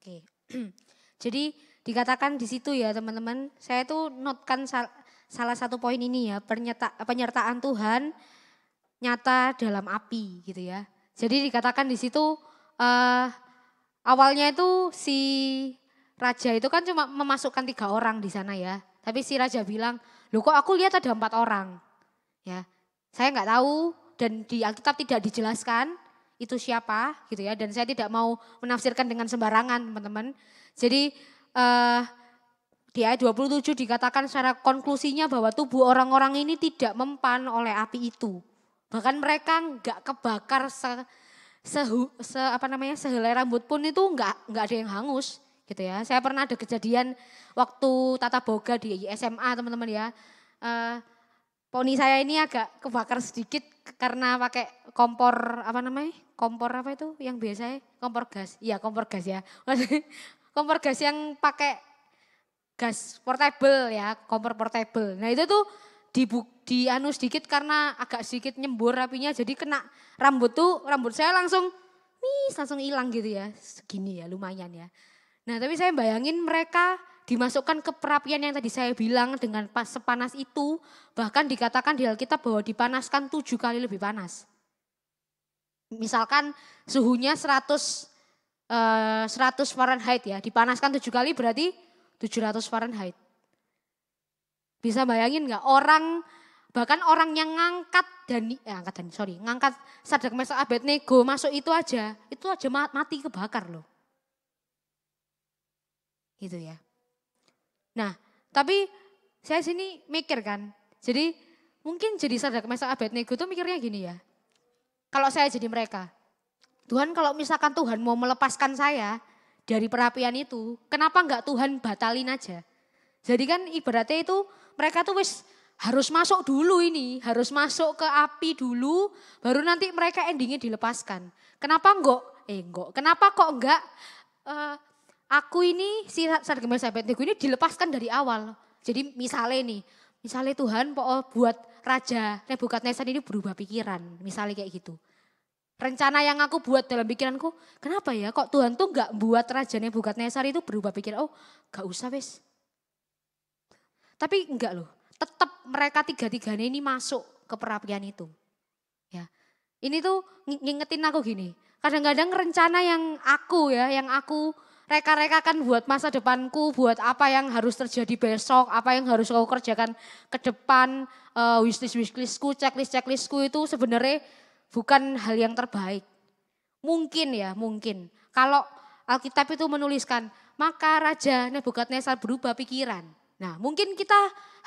Oke. Jadi dikatakan di situ ya teman-teman, saya tuh notekan salah satu poin ini ya, penyertaan Tuhan nyata dalam api gitu ya. Jadi dikatakan di situ awalnya itu si raja itu kan cuma memasukkan 3 orang di sana ya. Tapi si raja bilang, loh kok aku lihat ada 4 orang. Ya, saya nggak tahu dan di Alkitab tidak dijelaskan itu siapa gitu ya. Dan saya tidak mau menafsirkan dengan sembarangan teman-teman. Jadi di ayat 27 dikatakan secara konklusinya bahwa tubuh orang-orang ini tidak mempan oleh api itu. Bahkan mereka nggak kebakar sehelai rambut pun itu nggak ada yang hangus gitu ya. Saya pernah ada kejadian waktu tata boga di SMA teman-teman ya. Poni saya ini agak kebakar sedikit karena pakai kompor kompor apa itu yang biasanya kompor gas. Iya kompor gas ya. Kompor gas yang pakai gas portable ya, kompor portable. Nah itu tuh di anu sedikit karena agak sedikit nyembur apinya jadi kena rambut saya langsung hilang gitu ya. Segini ya lumayan ya. Nah tapi saya bayangin mereka dimasukkan ke perapian yang tadi saya bilang dengan sepanas itu. Bahkan dikatakan di Alkitab bahwa dipanaskan 7 kali lebih panas. Misalkan suhunya 100 Fahrenheit ya, dipanaskan 7 kali berarti 700 Fahrenheit. Bisa bayangin gak orang Bahkan orang yang ngangkat ngangkat Sadrak Mesak Abednego masuk itu aja mati kebakar loh. Gitu ya. Nah, tapi saya sini mikir kan, jadi mungkin jadi Sadrak Mesak Abednego tuh mikirnya gini ya. Kalau saya jadi mereka, Tuhan kalau misalkan Tuhan mau melepaskan saya dari perapian itu, kenapa enggak Tuhan batalin aja? Jadi kan ibaratnya itu mereka tuh harus masuk dulu ini, harus masuk ke api dulu, baru nanti mereka endingnya dilepaskan. Kenapa kenapa kok enggak aku ini si Sadrak Mesak Abednego ini dilepaskan dari awal. Jadi misalnya Tuhan buat Raja Nebukadnezar ini berubah pikiran, misalnya kayak gitu. Rencana yang aku buat dalam pikiranku, kenapa ya kok Tuhan tuh enggak buat Raja Nebukadnezar itu berubah pikiran, gak usah wes. Tapi enggak loh, tetap mereka tiga-tiganya ini masuk ke perapian itu. Ya, ini tuh ngingetin aku gini, kadang-kadang rencana yang aku reka-rekakan buat masa depanku, buat apa yang harus terjadi besok, apa yang harus aku kerjakan ke depan, wishlistku, checklistku itu sebenarnya bukan hal yang terbaik. Mungkin. Kalau Alkitab itu menuliskan, maka Raja Nebukadnezar berubah pikiran. Nah, mungkin kita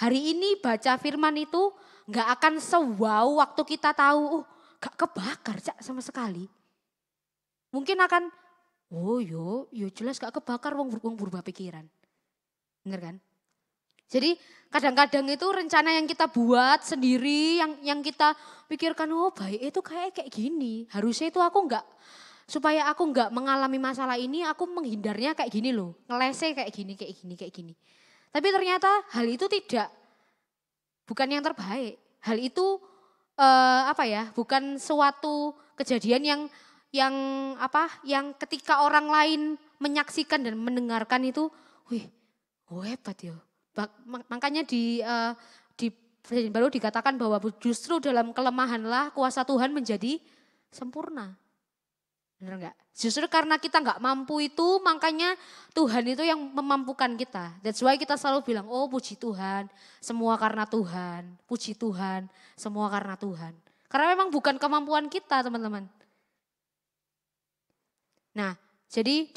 hari ini baca firman itu gak akan se-wow waktu kita tahu, gak kebakar sama sekali. Mungkin akan, yo jelas gak kebakar wong berubah pikiran. Bener kan? Jadi kadang-kadang itu rencana yang kita buat sendiri, yang kita pikirkan, baik itu kayak gini. Harusnya itu supaya aku nggak mengalami masalah ini, aku menghindarnya kayak gini loh. Ngelese kayak gini. Tapi ternyata hal itu bukan yang terbaik. Hal itu bukan suatu kejadian yang ketika orang lain menyaksikan dan mendengarkan itu, hebat ya. Makanya di Perjanjian Baru dikatakan bahwa justru dalam kelemahanlah kuasa Tuhan menjadi sempurna. Benar enggak? Justru karena kita enggak mampu itu, makanya Tuhan itu yang memampukan kita. That's why kita selalu bilang, puji Tuhan, semua karena Tuhan. Puji Tuhan, semua karena Tuhan. Karena memang bukan kemampuan kita, teman-teman. Nah, jadi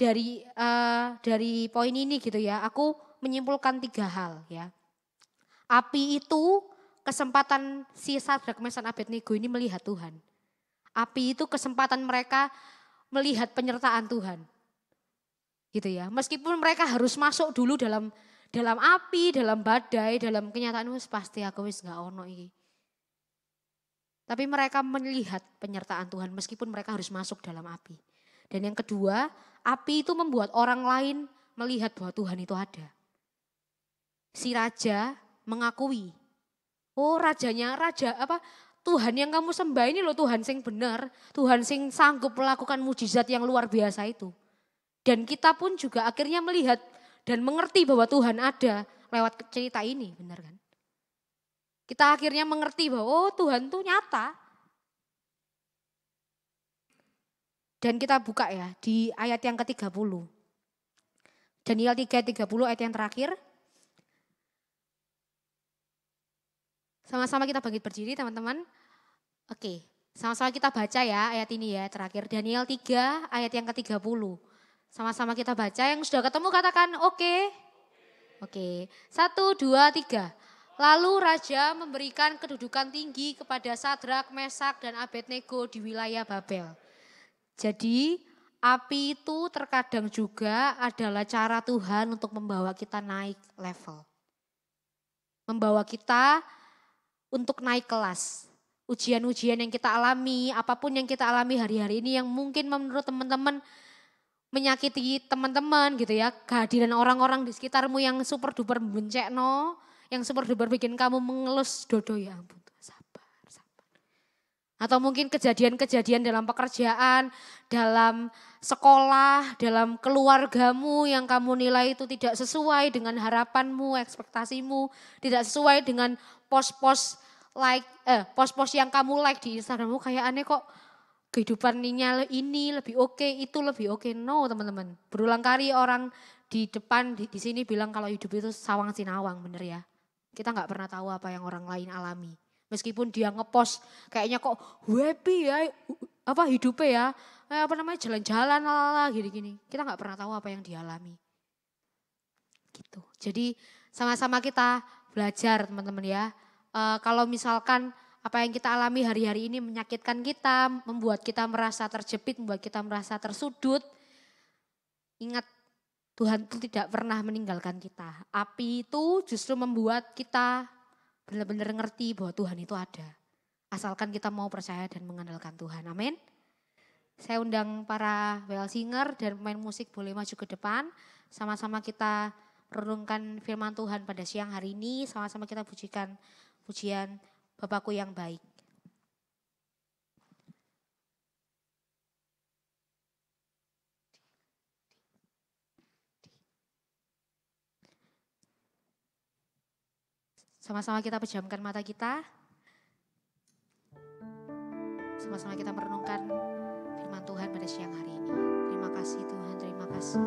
dari poin ini gitu ya, aku menyimpulkan 3 hal ya. Api itu kesempatan si Sadrak Mesak Abednego ini melihat Tuhan. Api itu kesempatan mereka melihat penyertaan Tuhan. Gitu ya. Meskipun mereka harus masuk dulu dalam api, dalam badai, dalam kenyataan pasti aku gak ono iki. Tapi mereka melihat penyertaan Tuhan meskipun mereka harus masuk dalam api. Dan yang kedua, api itu membuat orang lain melihat bahwa Tuhan itu ada. Si raja mengakui, Tuhan yang kamu sembah ini loh Tuhan sing benar, Tuhan sing sanggup melakukan mujizat yang luar biasa itu. Dan kita pun juga akhirnya melihat dan mengerti bahwa Tuhan ada lewat cerita ini, benar kan? Kita akhirnya mengerti bahwa Tuhan tuh nyata. Dan kita buka ya di ayat yang ke-30. Daniel 3:30 ayat yang terakhir. Sama-sama kita bangkit berdiri teman-teman. Oke, sama-sama kita baca ya ayat ini ya terakhir. Daniel 3 ayat yang ke-30. Sama-sama kita baca, yang sudah ketemu katakan oke. Oke, 1, 2, 3. Lalu Raja memberikan kedudukan tinggi kepada Sadrak, Mesak, dan Abednego di wilayah Babel. Jadi api itu terkadang juga adalah cara Tuhan untuk membawa kita naik level. Membawa kita untuk naik kelas. Ujian-ujian yang kita alami, apapun yang kita alami hari-hari ini yang mungkin menurut teman-teman menyakiti teman-teman gitu ya. Kehadiran orang-orang di sekitarmu yang super duper membencekno, yang super duper bikin kamu mengelus dodo, ya ampun sabar. Atau mungkin kejadian-kejadian dalam pekerjaan, dalam sekolah, dalam keluargamu yang kamu nilai itu tidak sesuai dengan harapanmu, ekspektasimu, tidak sesuai dengan pos-pos yang kamu like di Instagrammu, kayak aneh kok kehidupan ini lebih oke, itu lebih oke. No teman-teman, berulang kali orang di depan di sini bilang kalau hidup itu sawang sinawang, bener ya. Kita nggak pernah tahu apa yang orang lain alami. Meskipun dia ngepost kayaknya kok happy ya, hidupnya ya, jalan-jalan lalala gini-gini. Kita nggak pernah tahu apa yang dialami. Gitu. Jadi sama-sama kita belajar teman-teman ya. Kalau misalkan apa yang kita alami hari-hari ini menyakitkan kita, membuat kita merasa terjepit, membuat kita merasa tersudut. Ingat Tuhan itu tidak pernah meninggalkan kita. Api itu justru membuat kita benar-benar ngerti bahwa Tuhan itu ada. Asalkan kita mau percaya dan mengandalkan Tuhan. Amin. Saya undang para well singer dan pemain musik boleh maju ke depan. Sama-sama kita renungkan firman Tuhan pada siang hari ini. Sama-sama kita pujikan pujian Bapakku yang baik. Sama-sama kita pejamkan mata kita. Sama-sama kita merenungkan firman Tuhan pada siang hari ini. Terima kasih Tuhan, terima kasih.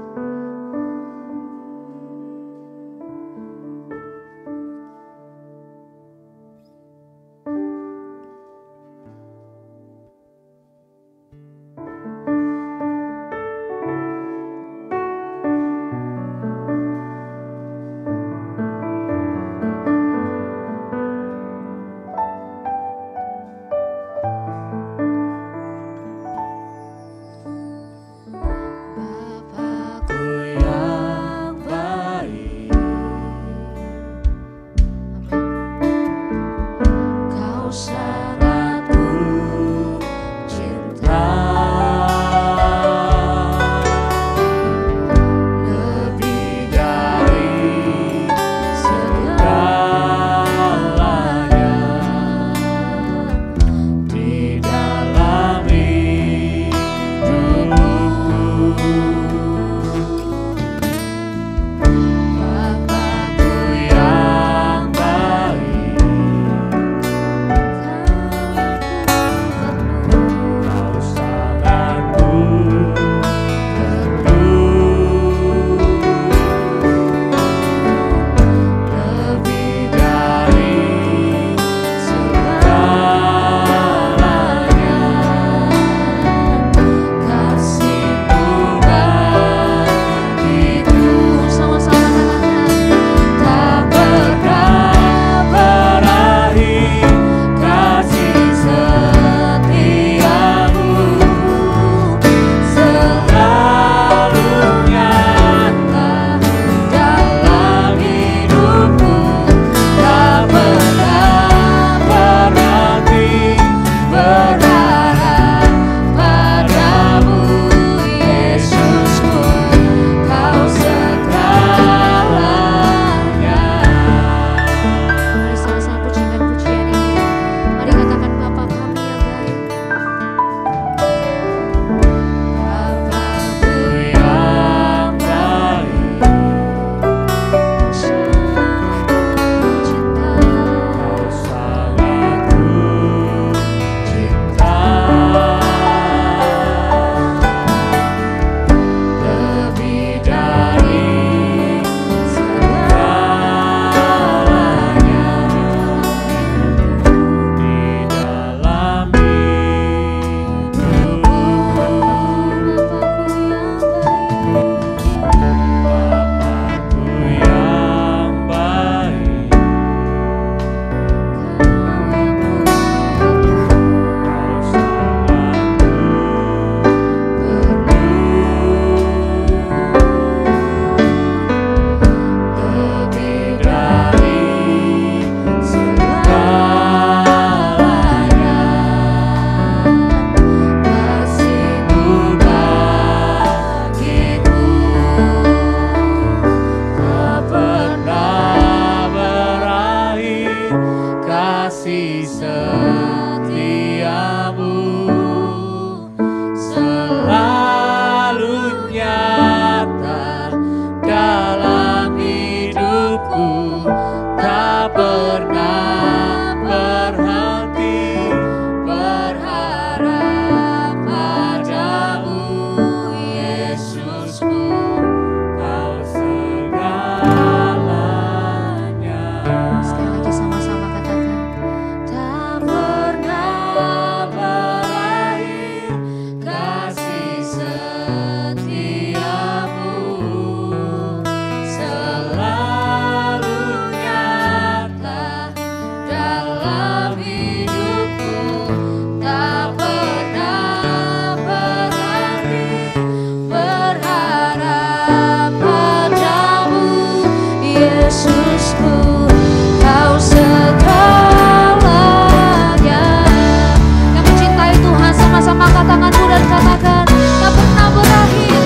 angkat tanganmu dan katakan, tak pernah berakhir.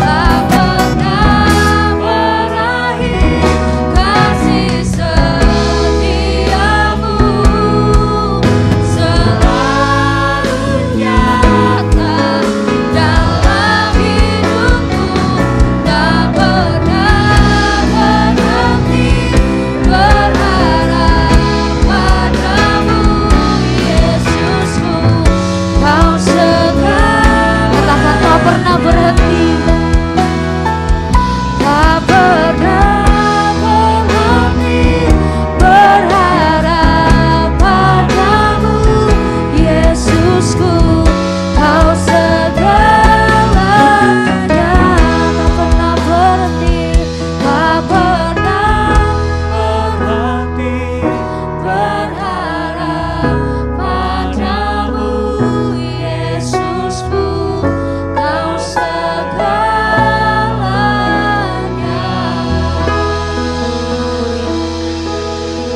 Tak pernah berakhir kasih setiamu, selalu nyata dalam hidupku. Tak pernah berhenti berharap padamu, Yesusku. Kau segala, katakan tak pernah berhenti. Tak pernah berhenti berharap padamu, Yesusku. Kau segalanya. Tak pernah berhenti, tak pernah berhenti berharap padamu, Yesusku. Kau segalanya.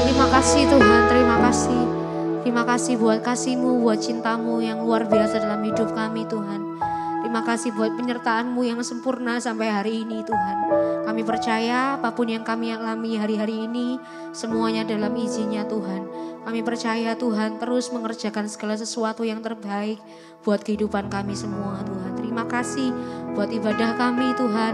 Terima kasih Tuhan, terima kasih. Terima kasih buat kasih-Mu, buat cinta-Mu yang luar biasa dalam hidup kami Tuhan. Terima kasih buat penyertaan-Mu yang sempurna sampai hari ini Tuhan. Kami percaya apapun yang kami alami hari-hari ini semuanya dalam izinnya Tuhan. Kami percaya Tuhan terus mengerjakan segala sesuatu yang terbaik buat kehidupan kami semua Tuhan. Terima kasih buat ibadah kami Tuhan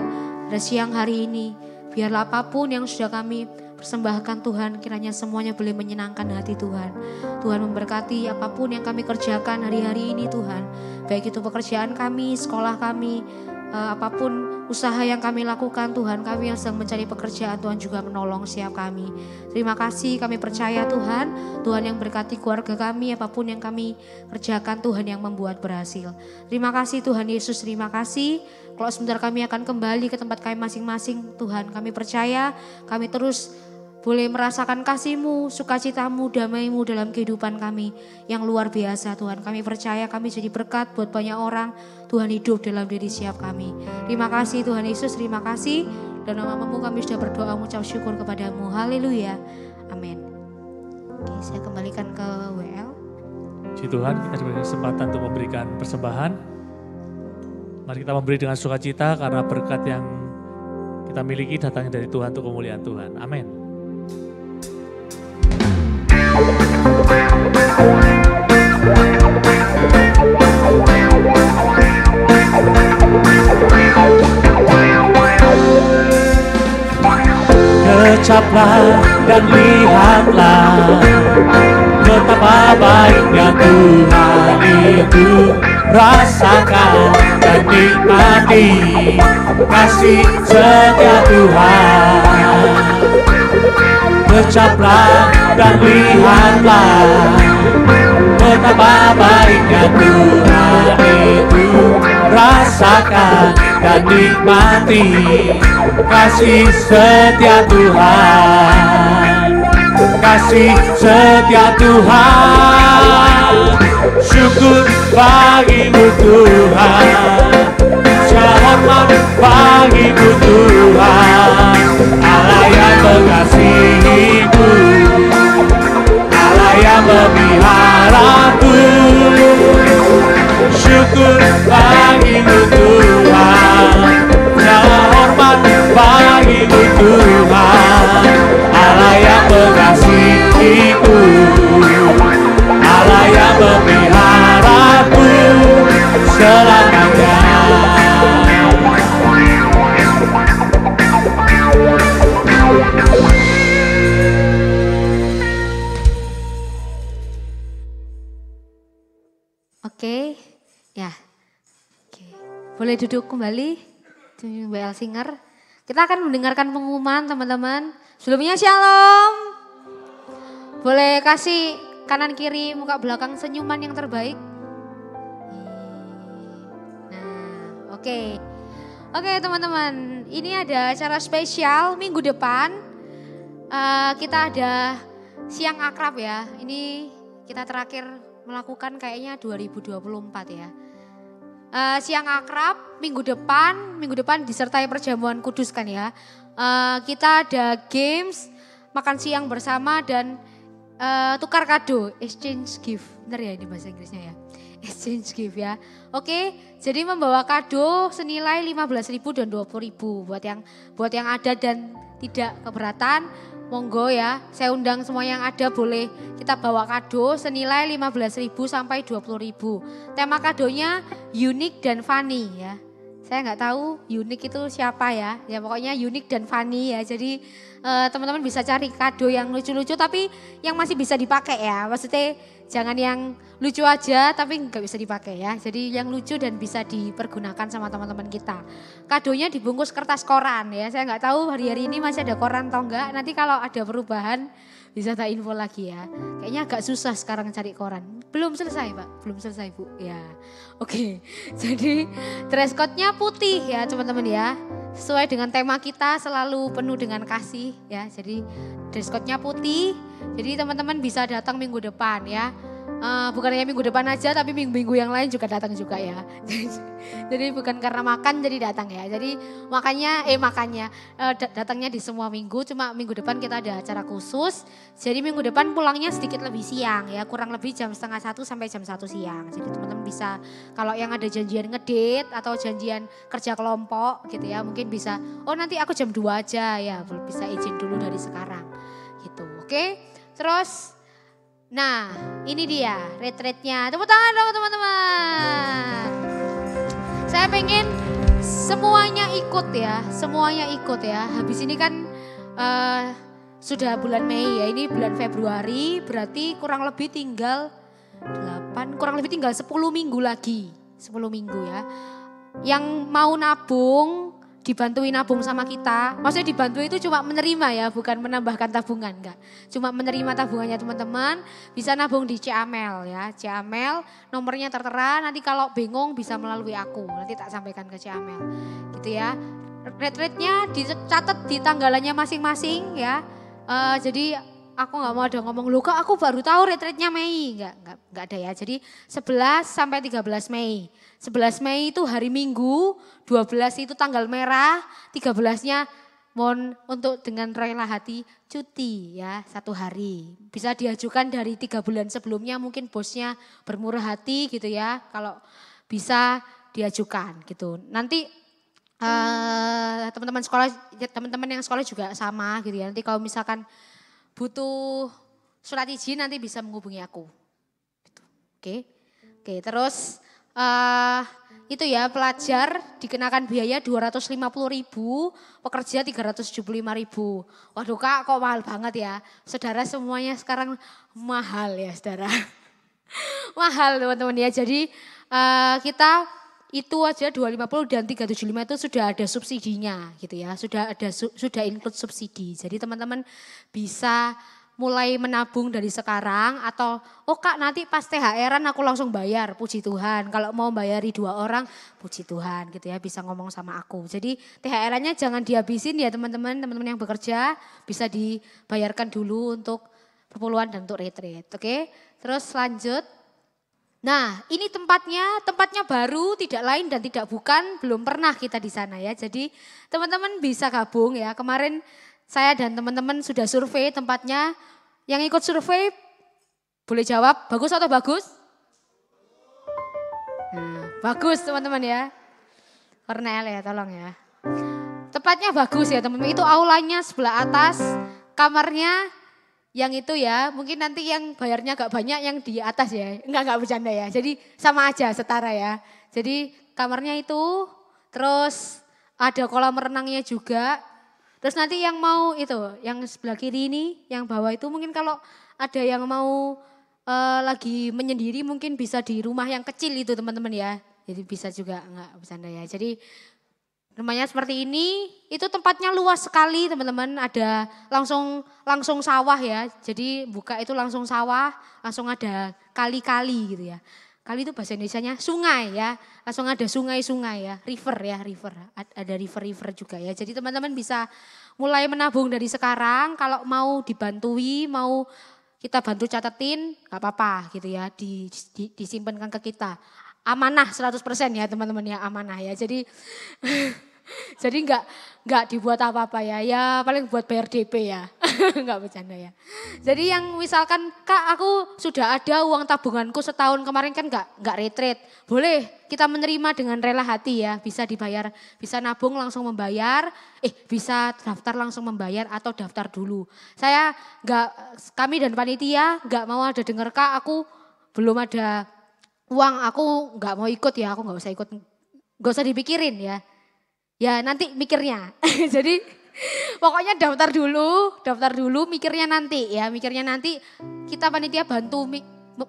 pada siang hari ini. Biarlah apapun yang sudah kami persembahkan Tuhan, kiranya semuanya boleh menyenangkan hati Tuhan. Tuhan memberkati apapun yang kami kerjakan hari-hari ini Tuhan. Baik itu pekerjaan kami, sekolah kami, apapun usaha yang kami lakukan Tuhan. Kami yang sedang mencari pekerjaan, Tuhan juga menolong setiap kami. Terima kasih, kami percaya Tuhan. Tuhan yang berkati keluarga kami, apapun yang kami kerjakan Tuhan yang membuat berhasil. Terima kasih Tuhan Yesus, terima kasih. Kalau sebentar kami akan kembali ke tempat kami masing-masing Tuhan. Kami percaya kami terus boleh merasakan kasih-Mu, sukacita-Mu, damai-Mu dalam kehidupan kami yang luar biasa Tuhan. Kami percaya kami jadi berkat buat banyak orang. Tuhan hidup dalam diri setiap kami. Terima kasih Tuhan Yesus, terima kasih. Dan nama-Mu kami sudah berdoa mengucap syukur kepada-Mu. Haleluya. Amin. Oke, saya kembalikan ke WL. Puji Tuhan, kita diberi kesempatan untuk memberikan persembahan. Mari kita memberi dengan sukacita karena berkat yang kita miliki datangnya dari Tuhan untuk kemuliaan Tuhan. Amin. Kecaplah dan lihatlah betapa baiknya Tuhan itu. Rasakan dan nikmati kasih setia Tuhan. Kecaplah dan lihatlah betapa baiknya Tuhan itu. Rasakan dan nikmati kasih setia Tuhan. Kasih setia Tuhan. Syukur bagimu Tuhan. Segala hormat bagimu Tuhan. Allah yang mengasihiku, Allah yang memeliharaku. Syukur bagimu Tuhan. Segala hormat bagimu Tuhan. Allah yang mengasihiku, Allah yang memeliharaku selamanya. Oke, ya. Oke. Boleh duduk kembali di WL Singer. Kita akan mendengarkan pengumuman teman-teman. Sebelumnya shalom. Boleh kasih kanan kiri muka belakang senyuman yang terbaik. Nah, oke. Oke teman-teman, ini ada acara spesial minggu depan. Kita ada siang akrab ya. Ini kita terakhir melakukan kayaknya 2024 ya. Siang akrab minggu depan disertai perjamuan kudus kan ya. Kita ada games, makan siang bersama dan tukar kado, exchange gift. Benar ya ini bahasa Inggrisnya ya. Exchange gift ya. Oke, jadi membawa kado senilai 15.000 dan 20.000 buat yang ada dan tidak keberatan. Monggo ya, saya undang semua yang ada boleh kita bawa kado senilai 15.000 sampai 20.000. Tema kadonya unik dan funny ya. Saya nggak tahu unik itu siapa ya. Ya pokoknya unik dan funny ya. Jadi teman-teman bisa cari kado yang lucu-lucu tapi yang masih bisa dipakai ya. Maksudnya jangan yang lucu aja tapi nggak bisa dipakai ya. Jadi yang lucu dan bisa dipergunakan sama teman-teman kita. Kadonya dibungkus kertas koran ya. Saya nggak tahu hari-hari ini masih ada koran atau enggak. Nanti kalau ada perubahan bisa tak info lagi ya. Kayaknya agak susah sekarang cari koran. Belum selesai Pak, belum selesai Bu. Ya, oke. Jadi dress code-nya putih ya teman-teman ya. Sesuai dengan tema kita selalu penuh dengan kasih ya. Jadi dress code-nya putih. Jadi teman-teman bisa datang minggu depan ya. Bukan hanya minggu depan aja tapi minggu-minggu yang lain juga datang juga ya. Jadi bukan karena makan jadi datang ya. Jadi datangnya di semua minggu, cuma minggu depan kita ada acara khusus. Jadi minggu depan pulangnya sedikit lebih siang ya, kurang lebih jam 12:30 sampai jam 1 siang. Jadi teman-teman bisa kalau yang ada janjian ngedate atau janjian kerja kelompok gitu ya, mungkin bisa nanti aku jam 2 aja ya, bisa izin dulu dari sekarang gitu. Oke. Terus nah, ini dia retreatnya. Tepuk tangan dong teman-teman. Saya pengen semuanya ikut ya, Habis ini kan sudah bulan Mei ya, ini bulan Februari, berarti kurang lebih tinggal 10 minggu lagi. 10 minggu ya. Yang mau nabung, dibantuin nabung sama kita. Maksudnya dibantu itu cuma menerima ya, bukan menambahkan tabungan, enggak. Cuma menerima tabungannya teman-teman, bisa nabung di Camel ya. Camel nomornya tertera, nanti kalau bingung bisa melalui aku, nanti tak sampaikan ke Camel. Gitu ya. Retreatnya dicatat di tanggalannya masing-masing ya. Jadi aku nggak mau ada ngomong, loh kok aku baru tahu retreatnya Mei. Enggak ada ya. Jadi 11 sampai 13 Mei. 11 Mei itu hari Minggu, 12 itu tanggal merah, 13-nya mohon untuk dengan rela hati cuti ya 1 hari. Bisa diajukan dari 3 bulan sebelumnya, mungkin bosnya bermurah hati gitu ya. Kalau bisa diajukan gitu. Nanti teman-teman yang sekolah juga sama gitu ya. Nanti kalau misalkan butuh surat izin nanti bisa menghubungi aku. Gitu. Oke, terus itu ya pelajar dikenakan biaya 250.000, pekerja 375.000. Waduh Kak kok mahal banget ya. Saudara semuanya sekarang mahal ya saudara. Mahal teman-teman ya. Jadi kita itu aja 250 dan 375 itu sudah ada subsidinya gitu ya. Sudah include subsidi. Jadi teman-teman bisa mulai menabung dari sekarang atau Kak nanti pas THR-an aku langsung bayar, puji Tuhan. Kalau mau bayari 2 orang, puji Tuhan gitu ya, bisa ngomong sama aku. Jadi THR-annya jangan dihabisin ya teman-teman yang bekerja bisa dibayarkan dulu untuk perpuluhan dan untuk retreat. Oke, terus lanjut. Nah ini tempatnya baru, tidak lain dan tidak bukan, belum pernah kita di sana ya. Jadi teman-teman bisa gabung ya, kemarin saya dan teman-teman sudah survei tempatnya. Yang ikut survei boleh jawab bagus atau bagus? Nah, bagus teman-teman ya. Kornel ya tolong ya. Tempatnya bagus ya teman-teman. Itu aulanya sebelah atas, kamarnya yang itu ya. Mungkin nanti yang bayarnya agak banyak yang di atas ya. Enggak bercanda ya. Jadi sama aja setara ya. Jadi kamarnya itu, terus ada kolam renangnya juga. Terus nanti yang mau itu, yang sebelah kiri ini, yang bawah itu mungkin kalau ada yang mau lagi menyendiri mungkin bisa di rumah yang kecil itu teman-teman ya. Jadi bisa juga, enggak bercanda ya. Jadi rumahnya seperti ini, itu tempatnya luas sekali teman-teman. Ada langsung sawah ya. Jadi buka itu langsung sawah, langsung ada kali-kali gitu ya. Kali itu bahasa Indonesianya sungai ya, langsung ada sungai-sungai ya, river ya, ada river juga ya. Jadi teman-teman bisa mulai menabung dari sekarang, kalau mau dibantui, mau kita bantu catetin, gak apa-apa gitu ya, disimpankan ke kita. Amanah 100% ya teman-teman ya, amanah ya. Jadi Jadi nggak dibuat apa-apa ya. Ya paling buat bayar DP ya. Nggak bercanda ya. Jadi yang misalkan Kak aku sudah ada uang tabunganku setahun kemarin kan nggak retreat. Boleh kita menerima dengan rela hati ya. Bisa dibayar, bisa nabung langsung membayar. Bisa daftar langsung membayar atau daftar dulu. Kami dan panitia nggak mau ada dengar Kak aku belum ada uang aku nggak mau ikut ya. Aku nggak usah ikut, nggak usah dipikirin ya. Ya nanti mikirnya. Jadi pokoknya daftar dulu mikirnya nanti ya. Mikirnya nanti kita panitia bantu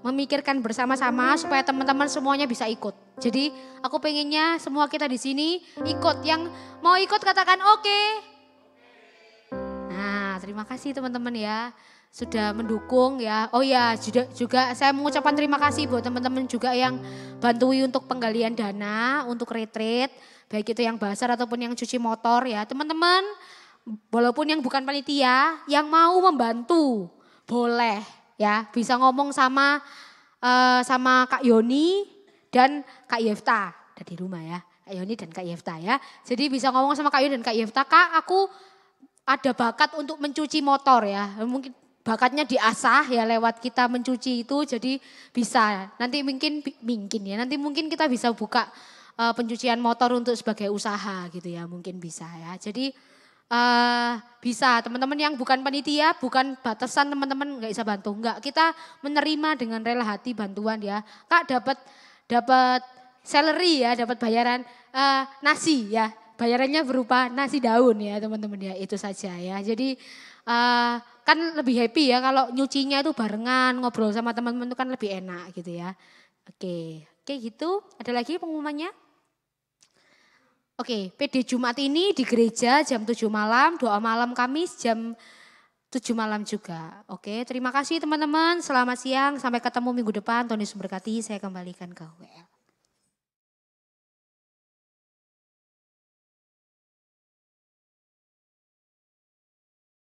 memikirkan bersama-sama supaya teman-teman semuanya bisa ikut. Jadi aku pengennya semua kita di sini ikut. Yang mau ikut katakan oke. Nah terima kasih teman-teman ya. Sudah mendukung ya. Oh ya juga saya mengucapkan terima kasih buat teman-teman juga yang bantui untuk penggalian dana, untuk retreat. Baik itu yang basar ataupun yang cuci motor ya. Teman-teman walaupun yang bukan panitia, yang mau membantu boleh ya. Bisa ngomong sama Kak Yoni dan Kak Yefta. Ada di rumah ya, Kak Yoni dan Kak Yefta ya. Jadi bisa ngomong sama Kak Yoni dan Kak Yefta, Kak aku ada bakat untuk mencuci motor ya. Mungkin bakatnya diasah ya lewat kita mencuci itu jadi bisa. Nanti mungkin kita bisa buka pencucian motor untuk sebagai usaha gitu ya, mungkin bisa ya. Jadi bisa teman-teman yang bukan panitia, bukan batasan teman-teman nggak bisa bantu, nggak, kita menerima dengan rela hati bantuan ya. Kak dapat salary ya, dapat bayaran nasi ya, bayarannya berupa nasi daun ya teman-teman ya, itu saja ya. Jadi kan lebih happy ya kalau nyucinya itu barengan, ngobrol sama teman-teman itu kan lebih enak gitu ya. Oke gitu, ada lagi pengumumannya? Oke, PD Jumat ini di gereja jam 7 malam, doa malam Kamis jam 7 malam juga. Oke, terima kasih teman-teman, selamat siang, sampai ketemu minggu depan, Tuhan Yesus berkati, saya kembalikan ke WL.